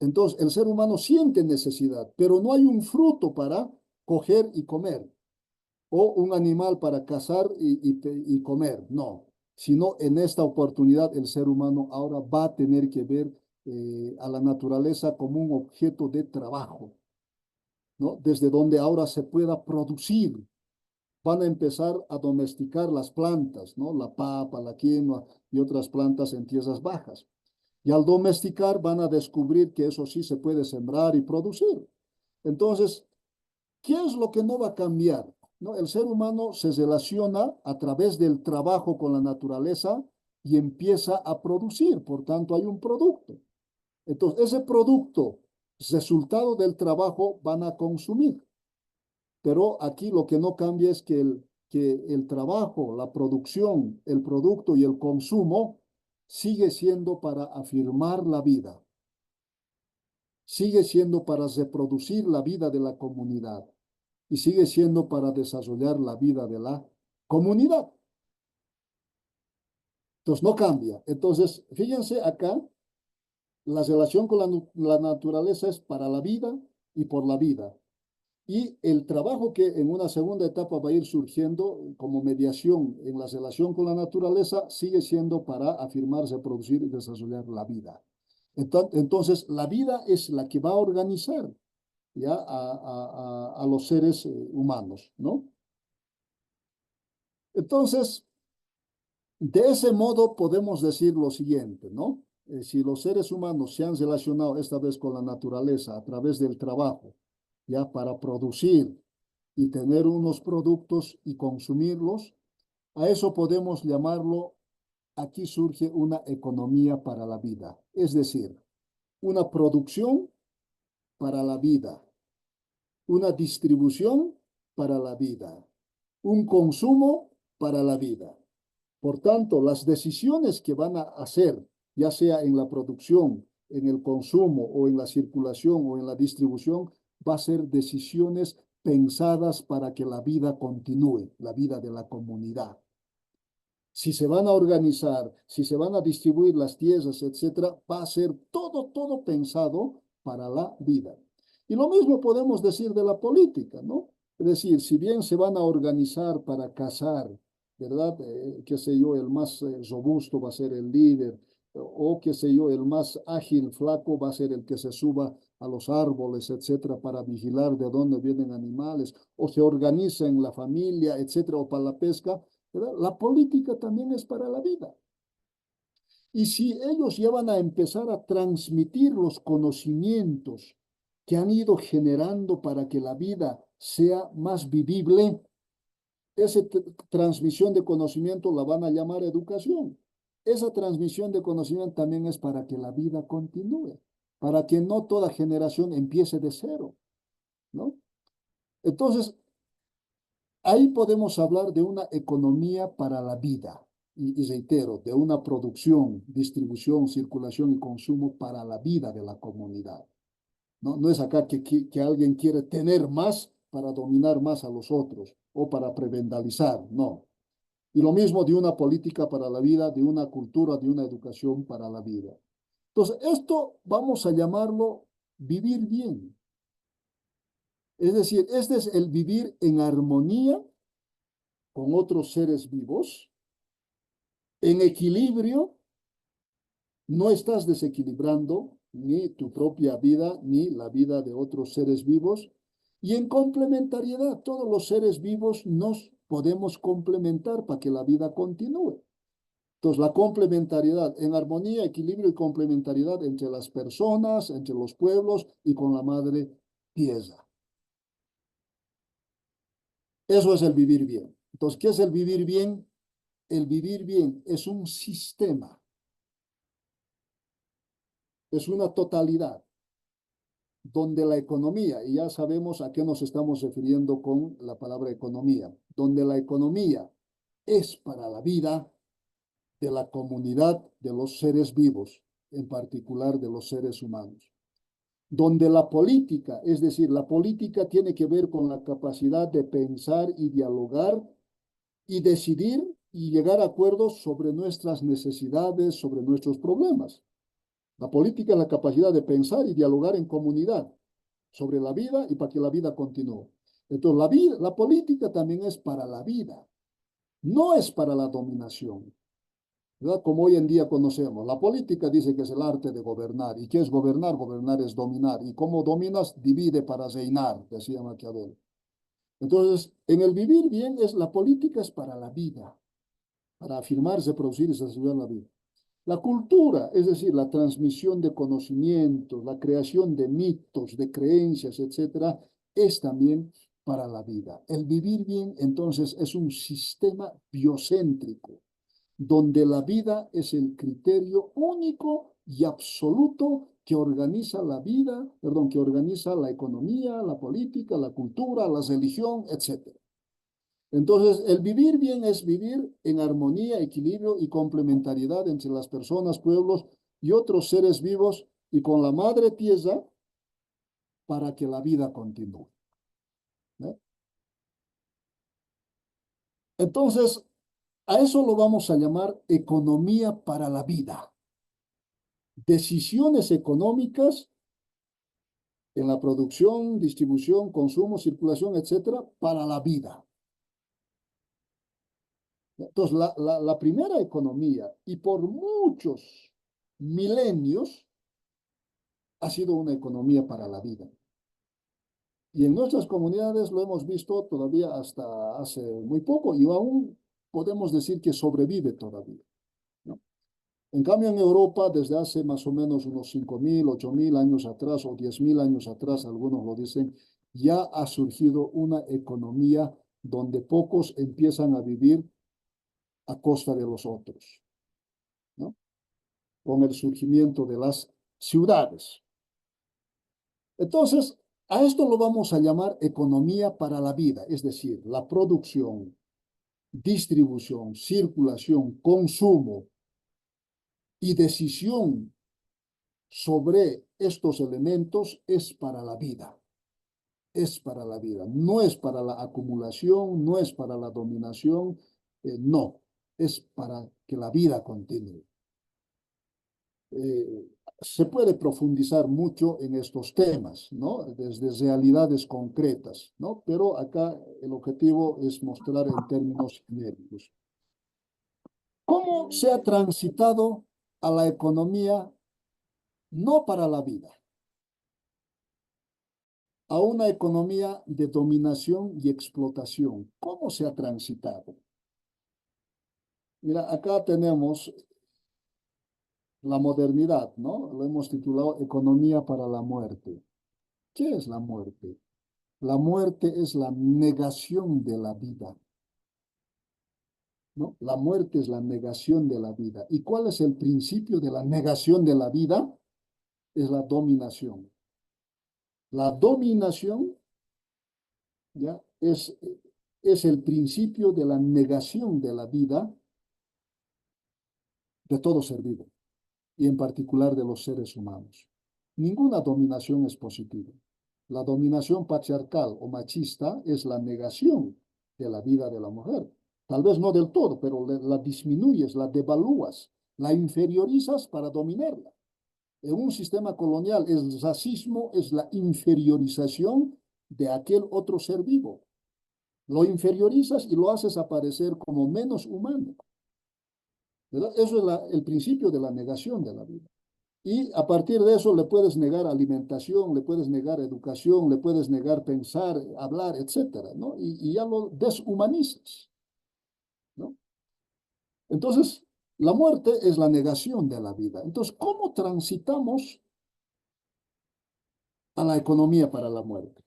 Entonces, el ser humano siente necesidad, pero no hay un fruto para coger y comer, o un animal para cazar y comer, no. Sino en esta oportunidad el ser humano ahora va a tener que ver a la naturaleza como un objeto de trabajo, ¿no? Desde donde ahora se pueda producir. Van a empezar a domesticar las plantas, ¿no? La papa, la quinoa y otras plantas en tierras bajas. Y al domesticar van a descubrir que eso sí se puede sembrar y producir. Entonces, ¿qué es lo que no va a cambiar? ¿No? El ser humano se relaciona a través del trabajo con la naturaleza y empieza a producir, por tanto hay un producto. Entonces, ese producto, resultado del trabajo, van a consumir. Pero aquí lo que no cambia es que el trabajo, la producción, el producto y el consumo sigue siendo para afirmar la vida, sigue siendo para reproducir la vida de la comunidad y sigue siendo para desarrollar la vida de la comunidad. Entonces no cambia. Entonces, fíjense acá, la relación con la naturaleza es para la vida y por la vida. Y el trabajo que en una segunda etapa va a ir surgiendo como mediación en la relación con la naturaleza sigue siendo para afirmarse, producir y desarrollar la vida. Entonces, la vida es la que va a organizar ya a los seres humanos, ¿no? Entonces, de ese modo podemos decir lo siguiente, ¿no? Si los seres humanos se han relacionado esta vez con la naturaleza a través del trabajo, ya para producir y tener unos productos y consumirlos, a eso podemos llamarlo, aquí surge una economía para la vida, es decir, una producción para la vida, una distribución para la vida, un consumo para la vida. Por tanto, las decisiones que van a hacer, ya sea en la producción, en el consumo o en la circulación o en la distribución, va a ser decisiones pensadas para que la vida continúe, la vida de la comunidad. Si se van a organizar, si se van a distribuir las tierras, etcétera, va a ser todo pensado para la vida. Y lo mismo podemos decir de la política, ¿no? Es decir, si bien se van a organizar para cazar, ¿verdad? Qué sé yo, el más robusto va a ser el líder, o qué sé yo, el más ágil, flaco va a ser el que se suba a los árboles, etcétera, para vigilar de dónde vienen animales, o se organiza en la familia, etcétera, o para la pesca, ¿verdad? La política también es para la vida. Y si ellos ya van a empezar a transmitir los conocimientos que han ido generando para que la vida sea más vivible, esa transmisión de conocimiento la van a llamar educación. Esa transmisión de conocimiento también es para que la vida continúe, para que no toda generación empiece de cero, ¿no? Entonces, ahí podemos hablar de una economía para la vida. Y reitero, de una producción, distribución, circulación y consumo para la vida de la comunidad. No, no es acá que alguien quiere tener más para dominar más a los otros o para prebendalizar, no. Y lo mismo de una política para la vida, de una cultura, de una educación para la vida. Entonces, esto vamos a llamarlo vivir bien. Es decir, este es el vivir en armonía con otros seres vivos, en equilibrio, no estás desequilibrando ni tu propia vida ni la vida de otros seres vivos, y en complementariedad, todos los seres vivos nos podemos complementar para que la vida continúe. Entonces, la complementariedad en armonía, equilibrio y complementariedad entre las personas, entre los pueblos y con la madre tierra. Eso es el vivir bien. Entonces, ¿qué es el vivir bien? El vivir bien es un sistema, es una totalidad, donde la economía, y ya sabemos a qué nos estamos refiriendo con la palabra economía, donde la economía es para la vida de la comunidad de los seres vivos, en particular de los seres humanos. Donde la política, es decir, la política tiene que ver con la capacidad de pensar y dialogar y decidir y llegar a acuerdos sobre nuestras necesidades, sobre nuestros problemas. La política es la capacidad de pensar y dialogar en comunidad sobre la vida y para que la vida continúe. Entonces, la política también es para la vida, no es para la dominación, ¿verdad? Como hoy en día conocemos. La política dice que es el arte de gobernar. ¿Y qué es gobernar? Gobernar es dominar. ¿Y cómo dominas? Divide para reinar, decía Maquiavelo. Entonces, en el vivir bien, la política es para la vida, para afirmarse, producir y desarrollar la vida. La cultura, es decir, la transmisión de conocimientos, la creación de mitos, de creencias, etcétera, es también para la vida. El vivir bien, entonces, es un sistema biocéntrico, donde la vida es el criterio único y absoluto que organiza la vida, perdón, que organiza la economía, la política, la cultura, la religión, etcétera. Entonces, el vivir bien es vivir en armonía, equilibrio y complementariedad entre las personas, pueblos y otros seres vivos y con la madre tierra para que la vida continúe, ¿no? Entonces, a eso lo vamos a llamar economía para la vida. Decisiones económicas en la producción, distribución, consumo, circulación, etcétera, para la vida. Entonces, la primera economía, y por muchos milenios, ha sido una economía para la vida. Y en nuestras comunidades lo hemos visto todavía hasta hace muy poco y aún podemos decir que sobrevive todavía, ¿no? En cambio, en Europa, desde hace más o menos unos 5.000, 8.000 años atrás o 10.000 años atrás, algunos lo dicen, ya ha surgido una economía donde pocos empiezan a vivir a costa de los otros, ¿no? Con el surgimiento de las ciudades. Entonces, a esto lo vamos a llamar economía para la vida, es decir, la producción, distribución, circulación, consumo y decisión sobre estos elementos es para la vida, es para la vida, no es para la acumulación, no es para la dominación, no, es para que la vida continúe. Se puede profundizar mucho en estos temas, ¿no? Desde realidades concretas, ¿no? Pero acá el objetivo es mostrar en términos genéricos. ¿Cómo se ha transitado a la economía no para la vida, a una economía de dominación y explotación? ¿Cómo se ha transitado? Mira, acá tenemos la modernidad, ¿no? Lo hemos titulado Economía para la muerte. ¿Qué es la muerte? La muerte es la negación de la vida, ¿no? La muerte es la negación de la vida. ¿Y cuál es el principio de la negación de la vida? Es la dominación. La dominación, ¿ya? Es el principio de la negación de la vida de todo ser vivo, y en particular de los seres humanos. Ninguna dominación es positiva. La dominación patriarcal o machista es la negación de la vida de la mujer. Tal vez no del todo, pero la disminuyes, la devalúas, la inferiorizas para dominarla. En un sistema colonial, el racismo es la inferiorización de aquel otro ser vivo. Lo inferiorizas y lo haces aparecer como menos humano, ¿verdad? Eso es el principio de la negación de la vida. Y a partir de eso le puedes negar alimentación, le puedes negar educación, le puedes negar pensar, hablar, etcétera, ¿no? Y ya lo deshumanizas, ¿no? Entonces, la muerte es la negación de la vida. Entonces, ¿cómo transitamos a la economía para la muerte?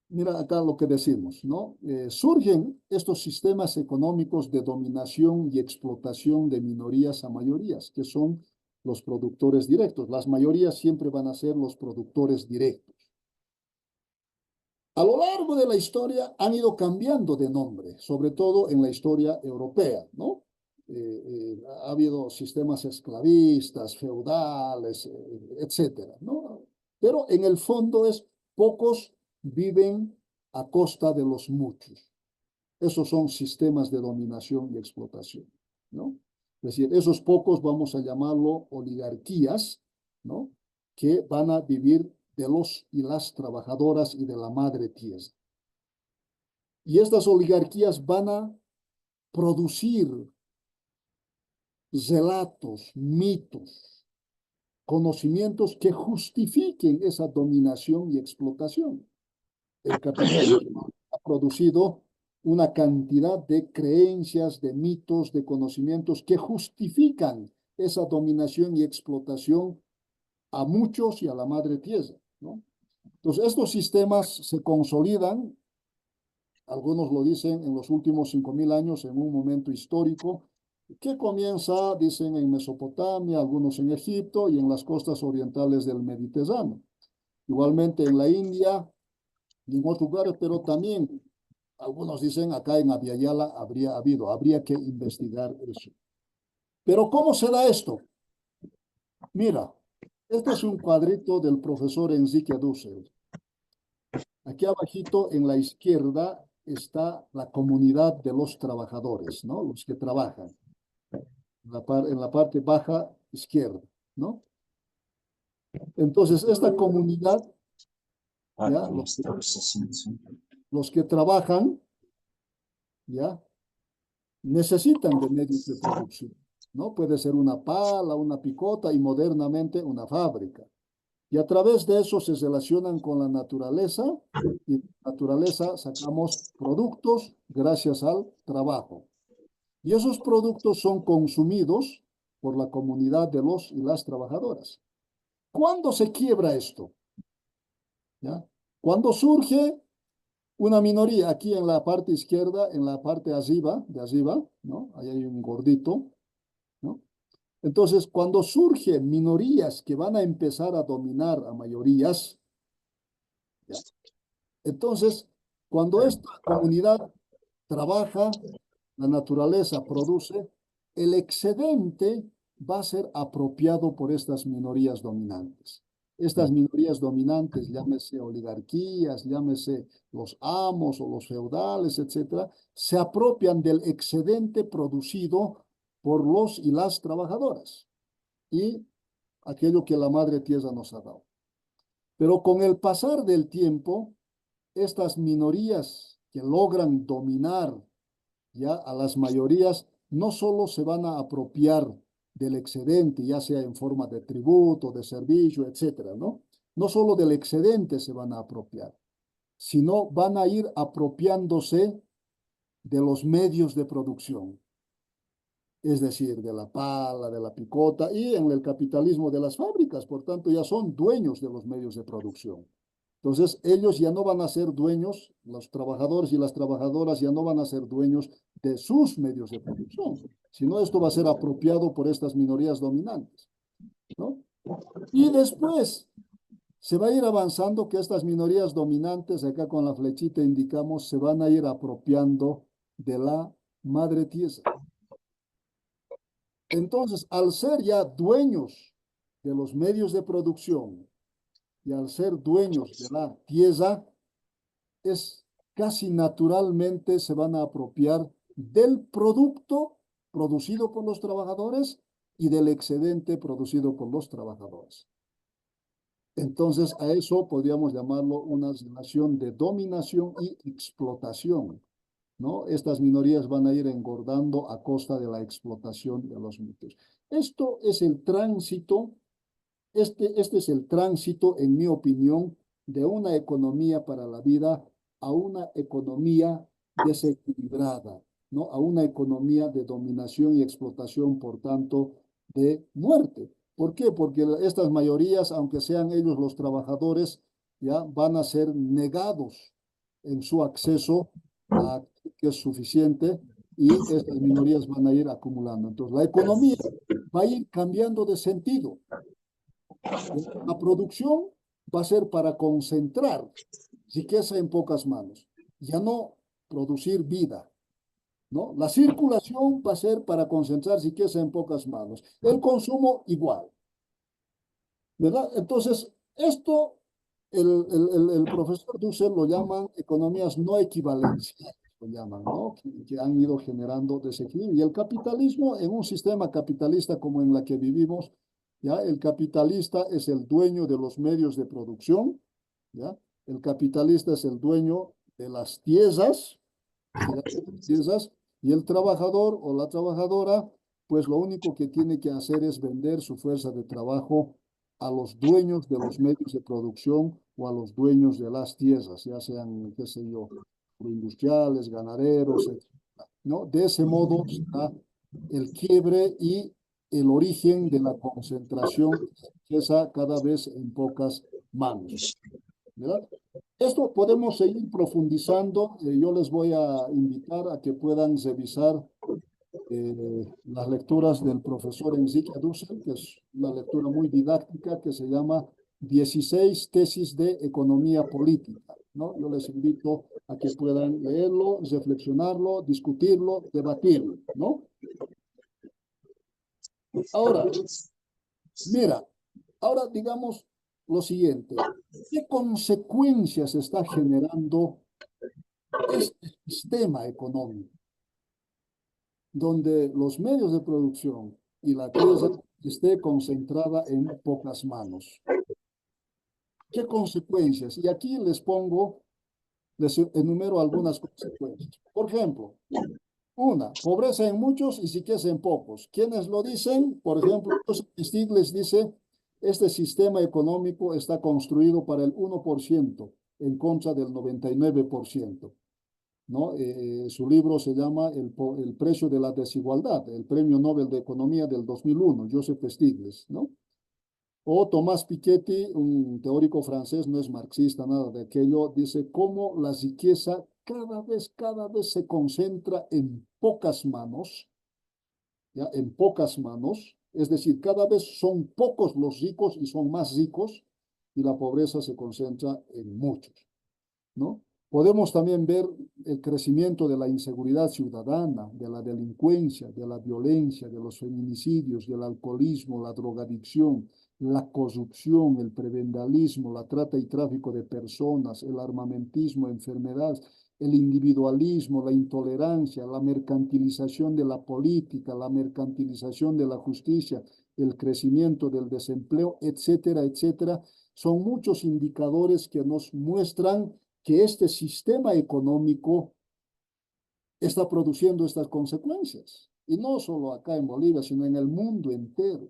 mira acá lo que decimos, ¿no? Surgen estos sistemas económicos de dominación y explotación de minorías a mayorías, que son los productores directos. Las mayorías siempre van a ser los productores directos. A lo largo de la historia han ido cambiando de nombre, sobre todo en la historia europea, ¿no? Ha habido sistemas esclavistas, feudales, etcétera, ¿no? Pero en el fondo es pocos viven a costa de los muchos. Esos son sistemas de dominación y explotación, ¿no? Es decir, esos pocos vamos a llamarlo oligarquías, ¿no? Que van a vivir de los y las trabajadoras y de la madre tierra. Y estas oligarquías van a producir relatos, mitos, conocimientos que justifiquen esa dominación y explotación. El capitalismo ha producido una cantidad de creencias, de mitos, de conocimientos que justifican esa dominación y explotación a muchos y a la madre tierra, ¿no? Entonces, estos sistemas se consolidan, algunos lo dicen, en los últimos 5.000 años, en un momento histórico que comienza, dicen, en Mesopotamia, algunos en Egipto y en las costas orientales del Mediterráneo. Igualmente en la India y en otros lugares, pero también algunos dicen acá en Abiyala habría que investigar eso. Pero ¿cómo se da esto? Mira, este es un cuadrito del profesor Enrique Dussel. Aquí abajito en la izquierda está la comunidad de los trabajadores, ¿no? Los que trabajan. En la parte baja izquierda, ¿no? Entonces, esta comunidad, ¿ya? Los que trabajan, ¿ya? Necesitan de medios de producción, ¿no? Puede ser una pala, una picota y modernamente una fábrica. Y a través de eso se relacionan con la naturaleza y de la naturaleza sacamos productos gracias al trabajo. Y esos productos son consumidos por la comunidad de los y las trabajadoras. ¿Cuándo se quiebra esto? ¿Ya? Cuando surge una minoría, aquí en la parte izquierda, en la parte de arriba, ¿no? Ahí hay un gordito, ¿no? Entonces, cuando surgen minorías que van a empezar a dominar a mayorías, ¿ya? Entonces, cuando esta comunidad trabaja, la naturaleza produce, el excedente va a ser apropiado por estas minorías dominantes. Estas minorías dominantes, llámese oligarquías, llámese los amos o los feudales, etcétera, se apropian del excedente producido por los y las trabajadoras y aquello que la madre tierra nos ha dado. Pero con el pasar del tiempo, estas minorías que logran dominar ya a las mayorías no solo se van a apropiar del excedente, ya sea en forma de tributo, de servicio, etcétera, ¿no? No solo del excedente se van a apropiar, sino van a ir apropiándose de los medios de producción, es decir, de la pala, de la picota y en el capitalismo de las fábricas, por tanto ya son dueños de los medios de producción. Entonces, ellos ya no van a ser dueños, los trabajadores y las trabajadoras ya no van a ser dueños de sus medios de producción, sino esto va a ser apropiado por estas minorías dominantes, ¿no? Y después se va a ir avanzando que estas minorías dominantes, acá con la flechita indicamos, se van a ir apropiando de la madre tierra. Entonces, al ser ya dueños de los medios de producción y al ser dueños de la tierra, es casi naturalmente se van a apropiar del producto producido por los trabajadores y del excedente producido por los trabajadores. Entonces, a eso podríamos llamarlo una relación de dominación y explotación, ¿no? Estas minorías van a ir engordando a costa de la explotación de los muchos. Esto es el tránsito, este es el tránsito, en mi opinión, de una economía para la vida a una economía desequilibrada, ¿no? A una economía de dominación y explotación, por tanto, de muerte. ¿Por qué? Porque estas mayorías, aunque sean ellos los trabajadores, ya van a ser negados en su acceso a que es suficiente y estas minorías van a ir acumulando. Entonces, la economía va a ir cambiando de sentido. La producción va a ser para concentrar riqueza en pocas manos, ya no producir vida, ¿no? La circulación va a ser para concentrar riqueza en pocas manos. El consumo igual, ¿verdad? Entonces, esto el profesor Dussel lo llaman economías no equivalenciales, lo llaman, ¿no? Que han ido generando desequilibrio. Y el capitalismo, en un sistema capitalista como en la que vivimos, ¿ya? El capitalista es el dueño de los medios de producción, ¿ya? El capitalista es el dueño de las tierras, tierras, y el trabajador o la trabajadora, pues lo único que tiene que hacer es vender su fuerza de trabajo a los dueños de los medios de producción o a los dueños de las tierras, ya sean, qué sé yo, industriales, ganaderos, etcétera, ¿no? De ese modo está el quiebre y el origen de la concentración de riqueza cada vez en pocas manos, ¿verdad? Esto podemos seguir profundizando. Yo les voy a invitar a que puedan revisar las lecturas del profesor Enrique Dussel, que es una lectura muy didáctica que se llama 16 tesis de economía política, ¿no? Yo les invito a que puedan leerlo, reflexionarlo, discutirlo, debatirlo, ¿no? Ahora, mira, ahora digamos lo siguiente, ¿qué consecuencias está generando este sistema económico donde los medios de producción y la tierra esté concentrada en pocas manos? ¿Qué consecuencias? Y aquí les enumero algunas consecuencias. Por ejemplo, una, pobreza en muchos y riqueza en pocos. ¿Quiénes lo dicen? Por ejemplo, Stiglitz dice, este sistema económico está construido para el 1% en contra del 99%. ¿No? Su libro se llama el precio de la desigualdad, el Premio Nobel de Economía del 2001, Joseph Stiglitz, ¿no? O Tomás Piketty, un teórico francés, no es marxista, nada de aquello, dice cómo la riqueza cada vez se concentra en pocas manos, ¿ya? En pocas manos, es decir, cada vez son pocos los ricos y son más ricos, y la pobreza se concentra en muchos, ¿no? Podemos también ver el crecimiento de la inseguridad ciudadana, de la delincuencia, de la violencia, de los feminicidios, del alcoholismo, la drogadicción, la corrupción, el prebendalismo, la trata y tráfico de personas, el armamentismo, enfermedades, el individualismo, la intolerancia, la mercantilización de la política, la mercantilización de la justicia, el crecimiento del desempleo, etcétera, etcétera. Son muchos indicadores que nos muestran que este sistema económico está produciendo estas consecuencias. Y no solo acá en Bolivia, sino en el mundo entero.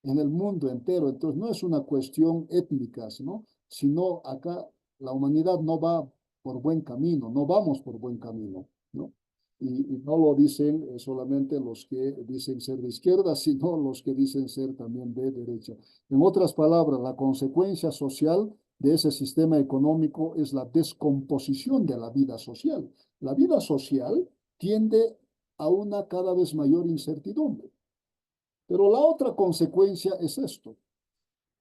En el mundo entero. Entonces, no es una cuestión étnica, ¿no? Sino acá la humanidad no va por buen camino, no vamos por buen camino, ¿no? Y no lo dicen solamente los que dicen ser de izquierda, sino los que dicen ser también de derecha. En otras palabras, la consecuencia social de ese sistema económico es la descomposición de la vida social. La vida social tiende a una cada vez mayor incertidumbre. Pero la otra consecuencia es esto,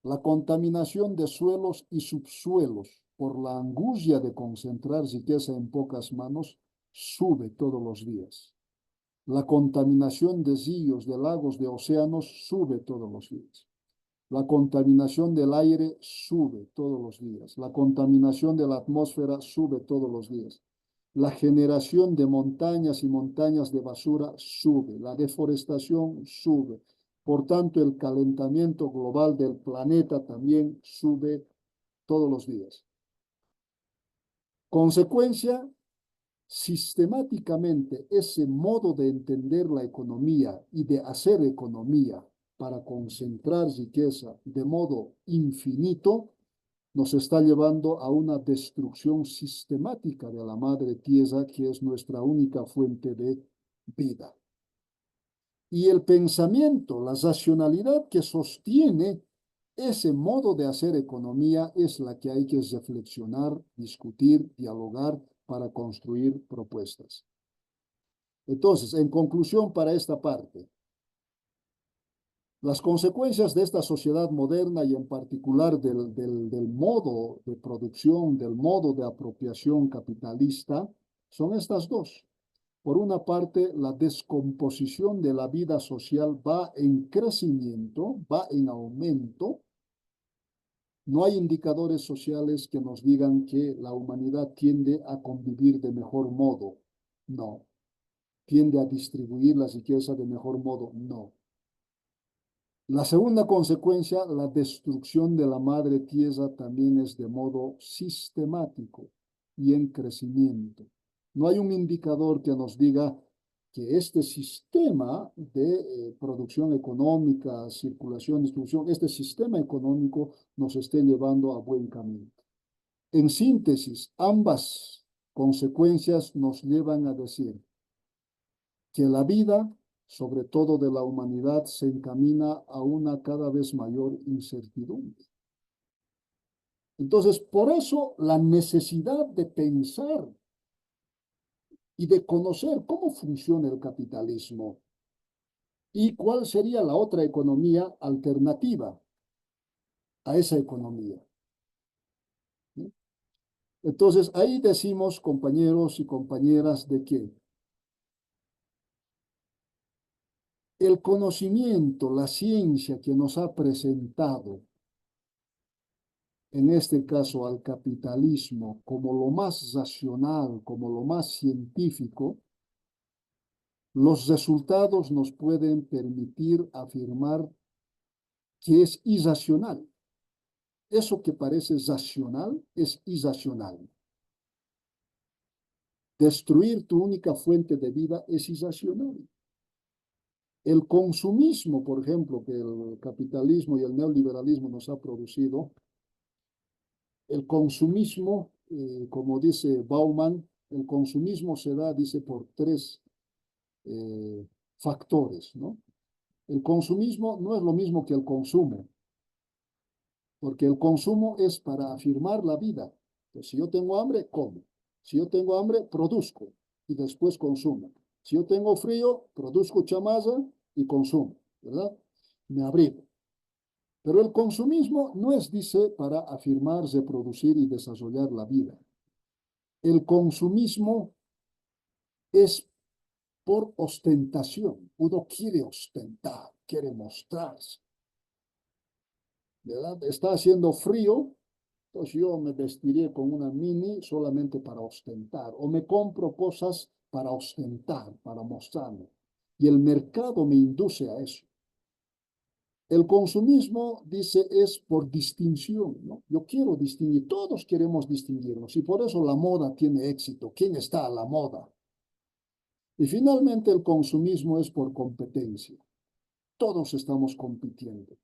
la contaminación de suelos y subsuelos por la angustia de concentrar riqueza en pocas manos sube todos los días. La contaminación de ríos, de lagos, de océanos sube todos los días. La contaminación del aire sube todos los días. La contaminación de la atmósfera sube todos los días. La generación de montañas y montañas de basura sube. La deforestación sube. Por tanto, el calentamiento global del planeta también sube todos los días. Consecuencia, sistemáticamente ese modo de entender la economía y de hacer economía para concentrar riqueza de modo infinito, nos está llevando a una destrucción sistemática de la madre tierra, que es nuestra única fuente de vida. Y el pensamiento, la racionalidad que sostiene Ese modo de hacer economía es la que hay que reflexionar, discutir, dialogar para construir propuestas. Entonces, en conclusión para esta parte, las consecuencias de esta sociedad moderna y en particular del modo de producción, del modo de apropiación capitalista, son estas dos. Por una parte, la descomposición de la vida social va en crecimiento, va en aumento. No hay indicadores sociales que nos digan que la humanidad tiende a convivir de mejor modo. No. ¿Tiende a distribuir la riqueza de mejor modo? No. La segunda consecuencia, la destrucción de la madre tierra también es de modo sistemático y en crecimiento. No hay un indicador que nos diga que este sistema de producción económica, circulación, distribución, este sistema económico nos esté llevando a buen camino. En síntesis, ambas consecuencias nos llevan a decir que la vida, sobre todo de la humanidad, se encamina a una cada vez mayor incertidumbre. Entonces, por eso la necesidad de pensar y de conocer cómo funciona el capitalismo y cuál sería la otra economía alternativa a esa economía. ¿Sí? Entonces, ahí decimos, compañeros y compañeras, de que el conocimiento, la ciencia que nos ha presentado, en este caso al capitalismo, como lo más racional, como lo más científico, los resultados nos pueden permitir afirmar que es irracional. Eso que parece racional es irracional. Destruir tu única fuente de vida es irracional. El consumismo, por ejemplo, que el capitalismo y el neoliberalismo nos ha producido, el consumismo, como dice Bauman, el consumismo se da, dice, por tres factores, ¿no? El consumismo no es lo mismo que el consumo, porque el consumo es para afirmar la vida. Entonces, si yo tengo hambre, como. Si yo tengo hambre, produzco y después consumo. Si yo tengo frío, produzco chamaza y consumo, ¿verdad? Me abrigo. Pero el consumismo no es, dice, para afirmar, reproducir y desarrollar la vida. El consumismo es por ostentación. Uno quiere ostentar, quiere mostrarse, ¿verdad? Está haciendo frío, entonces yo me vestiré con una mini solamente para ostentar, o me compro cosas para ostentar, para mostrarme. Y el mercado me induce a eso. El consumismo, dice, es por distinción, ¿no? Yo quiero distinguir, todos queremos distinguirnos, y por eso la moda tiene éxito. ¿Quién está a la moda? Y finalmente el consumismo es por competencia. Todos estamos compitiendo.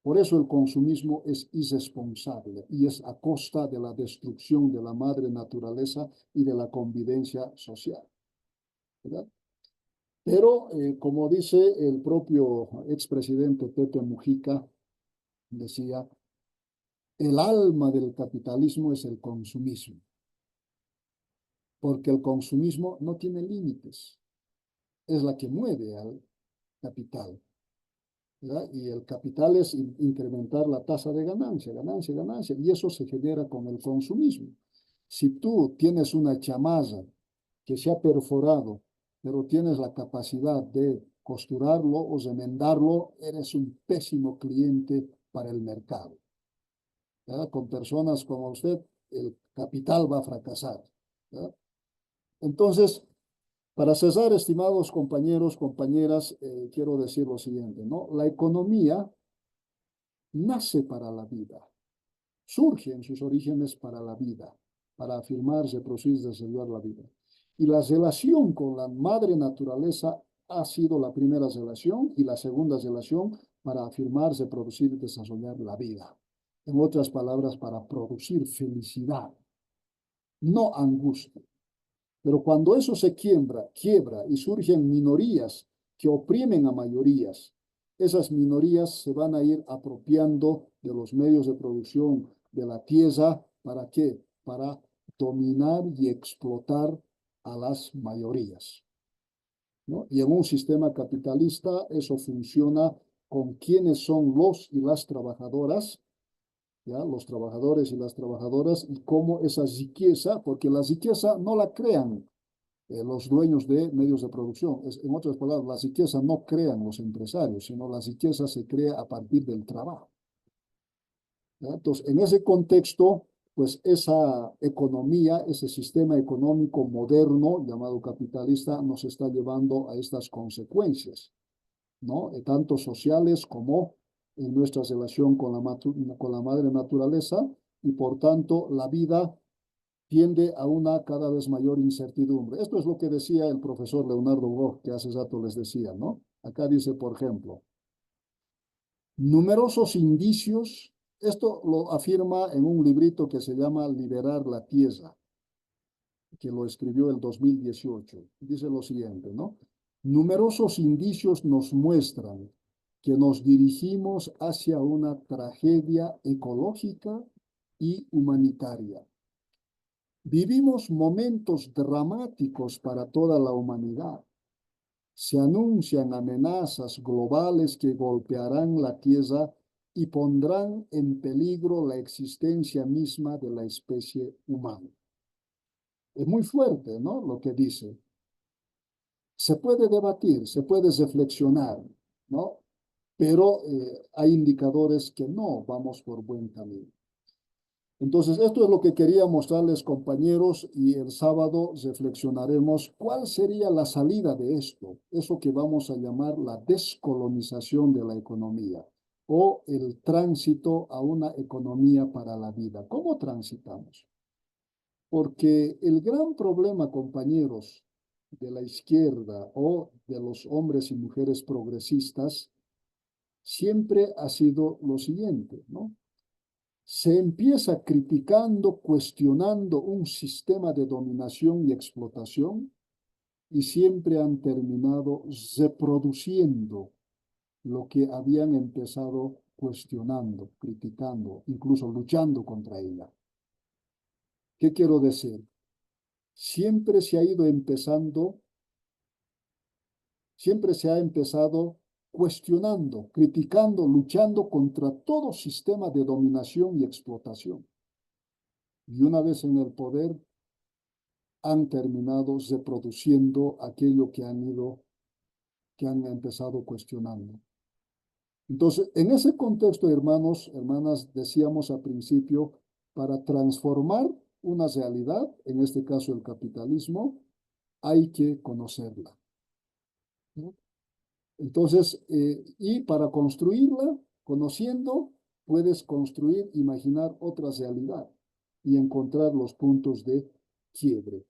Por eso el consumismo es irresponsable y es a costa de la destrucción de la madre naturaleza y de la convivencia social, ¿verdad? Pero, como dice el propio expresidente Pepe Mujica, decía, el alma del capitalismo es el consumismo, porque el consumismo no tiene límites, es la que mueve al capital, ¿verdad? Y el capital es incrementar la tasa de ganancia, ganancia, ganancia, y eso se genera con el consumismo. Si tú tienes una chamarra que se ha perforado, pero tienes la capacidad de costurarlo o remendarlo, eres un pésimo cliente para el mercado, ¿verdad? Con personas como usted, el capital va a fracasar, ¿verdad? Entonces, para cesar, estimados compañeros, compañeras, quiero decir lo siguiente, ¿no? La economía nace para la vida, surge en sus orígenes para la vida, para afirmar, reproducir, desarrollar la vida. Y la relación con la madre naturaleza ha sido la primera relación y la segunda relación para afirmar, reproducir y desarrollar la vida. En otras palabras, para producir felicidad, no angustia. Pero cuando eso se quiebra y surgen minorías que oprimen a mayorías, esas minorías se van a ir apropiando de los medios de producción de la tierra. ¿Para qué? Para dominar y explotar a las mayorías, ¿no? Y en un sistema capitalista eso funciona con quiénes son los y las trabajadoras, ¿ya? Los trabajadores y las trabajadoras, y cómo esa riqueza, porque la riqueza no la crean los dueños de medios de producción. En otras palabras, la riqueza no crean los empresarios, sino la riqueza se crea a partir del trabajo, ¿ya? Entonces, en ese contexto, pues esa economía, ese sistema económico moderno llamado capitalista nos está llevando a estas consecuencias, ¿no? Tanto sociales como en nuestra relación con la madre naturaleza, y por tanto la vida tiende a una cada vez mayor incertidumbre. Esto es lo que decía el profesor Leonardo Bosch, que hace rato les decía, ¿no? Acá dice, por ejemplo, numerosos indicios, esto lo afirma en un librito que se llama Liberar la Tierra, que lo escribió el 2018. Dice lo siguiente, ¿no? Numerosos indicios nos muestran que nos dirigimos hacia una tragedia ecológica y humanitaria. Vivimos momentos dramáticos para toda la humanidad. Se anuncian amenazas globales que golpearán la Tierra y pondrán en peligro la existencia misma de la especie humana. Es muy fuerte, ¿no? Lo que dice. Se puede debatir, se puede reflexionar, ¿no? Pero hay indicadores que no vamos por buen camino. Entonces, esto es lo que quería mostrarles, compañeros, y el sábado reflexionaremos cuál sería la salida de esto, eso que vamos a llamar la descolonización de la economía o el tránsito a una economía para la vida. ¿Cómo transitamos? Porque el gran problema, compañeros, de la izquierda o de los hombres y mujeres progresistas siempre ha sido lo siguiente, ¿no? Se empieza criticando, cuestionando un sistema de dominación y explotación, y siempre han terminado reproduciendo lo que habían empezado cuestionando, criticando, incluso luchando contra ella. ¿Qué quiero decir? Siempre se ha ido empezando, siempre se ha empezado cuestionando, criticando, luchando contra todo sistema de dominación y explotación. Y una vez en el poder, han terminado reproduciendo aquello que han empezado cuestionando. Entonces, en ese contexto, hermanos, hermanas, decíamos al principio, para transformar una realidad, en este caso el capitalismo, hay que conocerla, ¿no? Entonces, y para construirla, conociendo, puedes construir, imaginar otra realidad y encontrar los puntos de quiebre.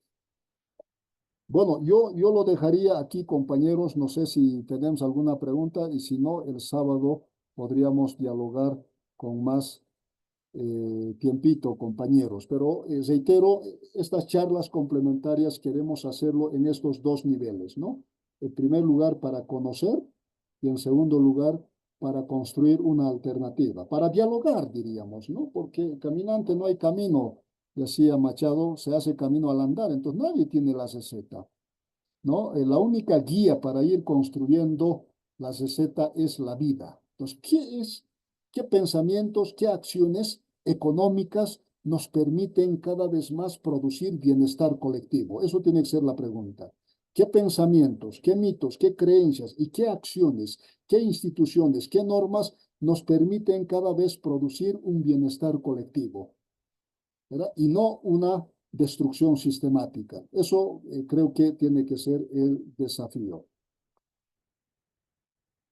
Bueno, yo lo dejaría aquí, compañeros. No sé si tenemos alguna pregunta, y si no, el sábado podríamos dialogar con más tiempito, compañeros. Pero reitero, estas charlas complementarias queremos hacerlo en estos dos niveles, ¿no? En primer lugar, para conocer, y en segundo lugar, para construir una alternativa, para dialogar, diríamos, ¿no? Porque caminante no hay camino, decía Machado, se hace camino al andar. Entonces nadie tiene la receta, ¿no? La única guía para ir construyendo la receta es la vida. Entonces, qué pensamientos, qué acciones económicas nos permiten cada vez más producir bienestar colectivo? Eso tiene que ser la pregunta. ¿Qué pensamientos, qué mitos, qué creencias y qué acciones, qué instituciones, qué normas nos permiten cada vez producir un bienestar colectivo, ¿verdad? Y no una destrucción sistemática? Eso creo que tiene que ser el desafío.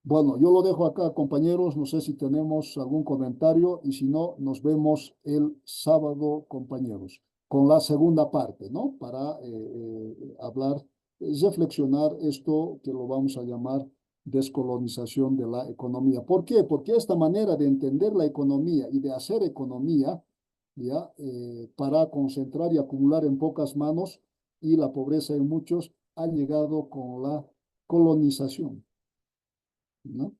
Bueno, yo lo dejo acá, compañeros. No sé si tenemos algún comentario, y si no, nos vemos el sábado, compañeros, con la segunda parte, ¿no? Para hablar, reflexionar esto que lo vamos a llamar descolonización de la economía. ¿Por qué? Porque esta manera de entender la economía y de hacer economía, ¿ya? Para concentrar y acumular en pocas manos y la pobreza en muchos, ha llegado con la colonización, ¿no?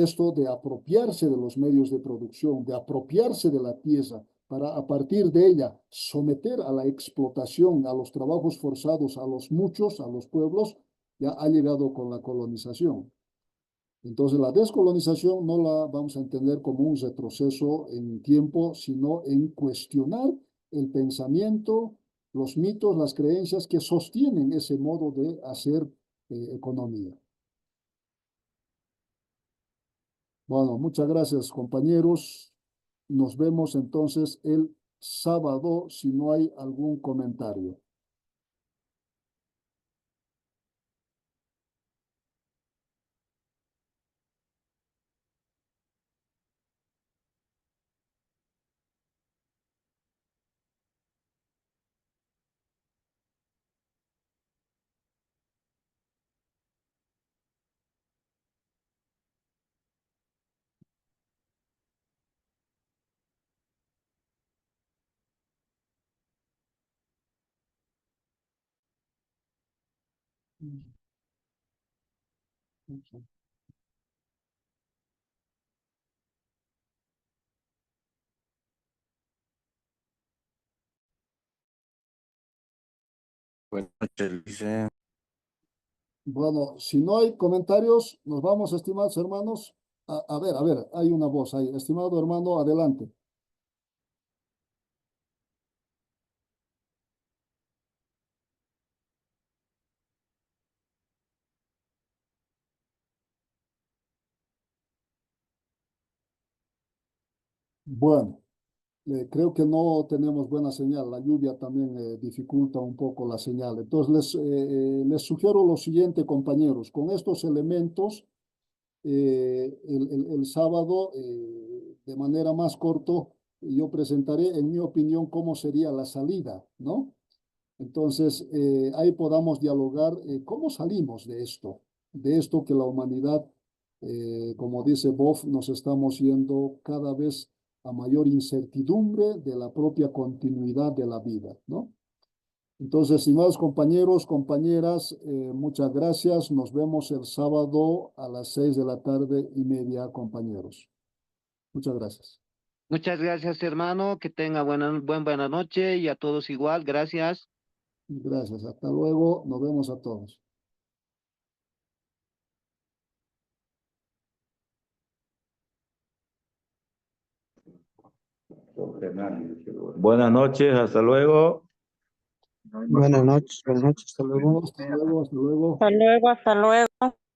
esto de apropiarse de los medios de producción, de apropiarse de la tierra, para a partir de ella someter a la explotación, a los trabajos forzados, a los muchos, a los pueblos, ya ha llegado con la colonización. Entonces, la descolonización no la vamos a entender como un retroceso en tiempo, sino en cuestionar el pensamiento, los mitos, las creencias que sostienen ese modo de hacer economía. Bueno, muchas gracias, compañeros. Nos vemos entonces el sábado, si no hay algún comentario. Buenas noches, Luis. Bueno, si no hay comentarios, nos vamos, estimados hermanos. A ver, hay una voz ahí. Estimado hermano, adelante. Bueno, creo que no tenemos buena señal. La lluvia también dificulta un poco la señal. Entonces, les sugiero lo siguiente, compañeros. Con estos elementos, el sábado, de manera más corto, yo presentaré, en mi opinión, cómo sería la salida, ¿no? Entonces, ahí podamos dialogar cómo salimos de esto que la humanidad, como dice Boff, nos estamos yendo cada vez a mayor incertidumbre de la propia continuidad de la vida, ¿no? Entonces, estimados compañeros, compañeras, muchas gracias. Nos vemos el sábado a las 6:30 p.m, compañeros. Muchas gracias. Muchas gracias, hermano. Que tenga buena noche y a todos igual. Gracias. Gracias. Hasta luego. Nos vemos a todos. Buenas noches, hasta luego. Buenas noches, hasta luego. Hasta luego, hasta luego. Hasta luego, hasta luego.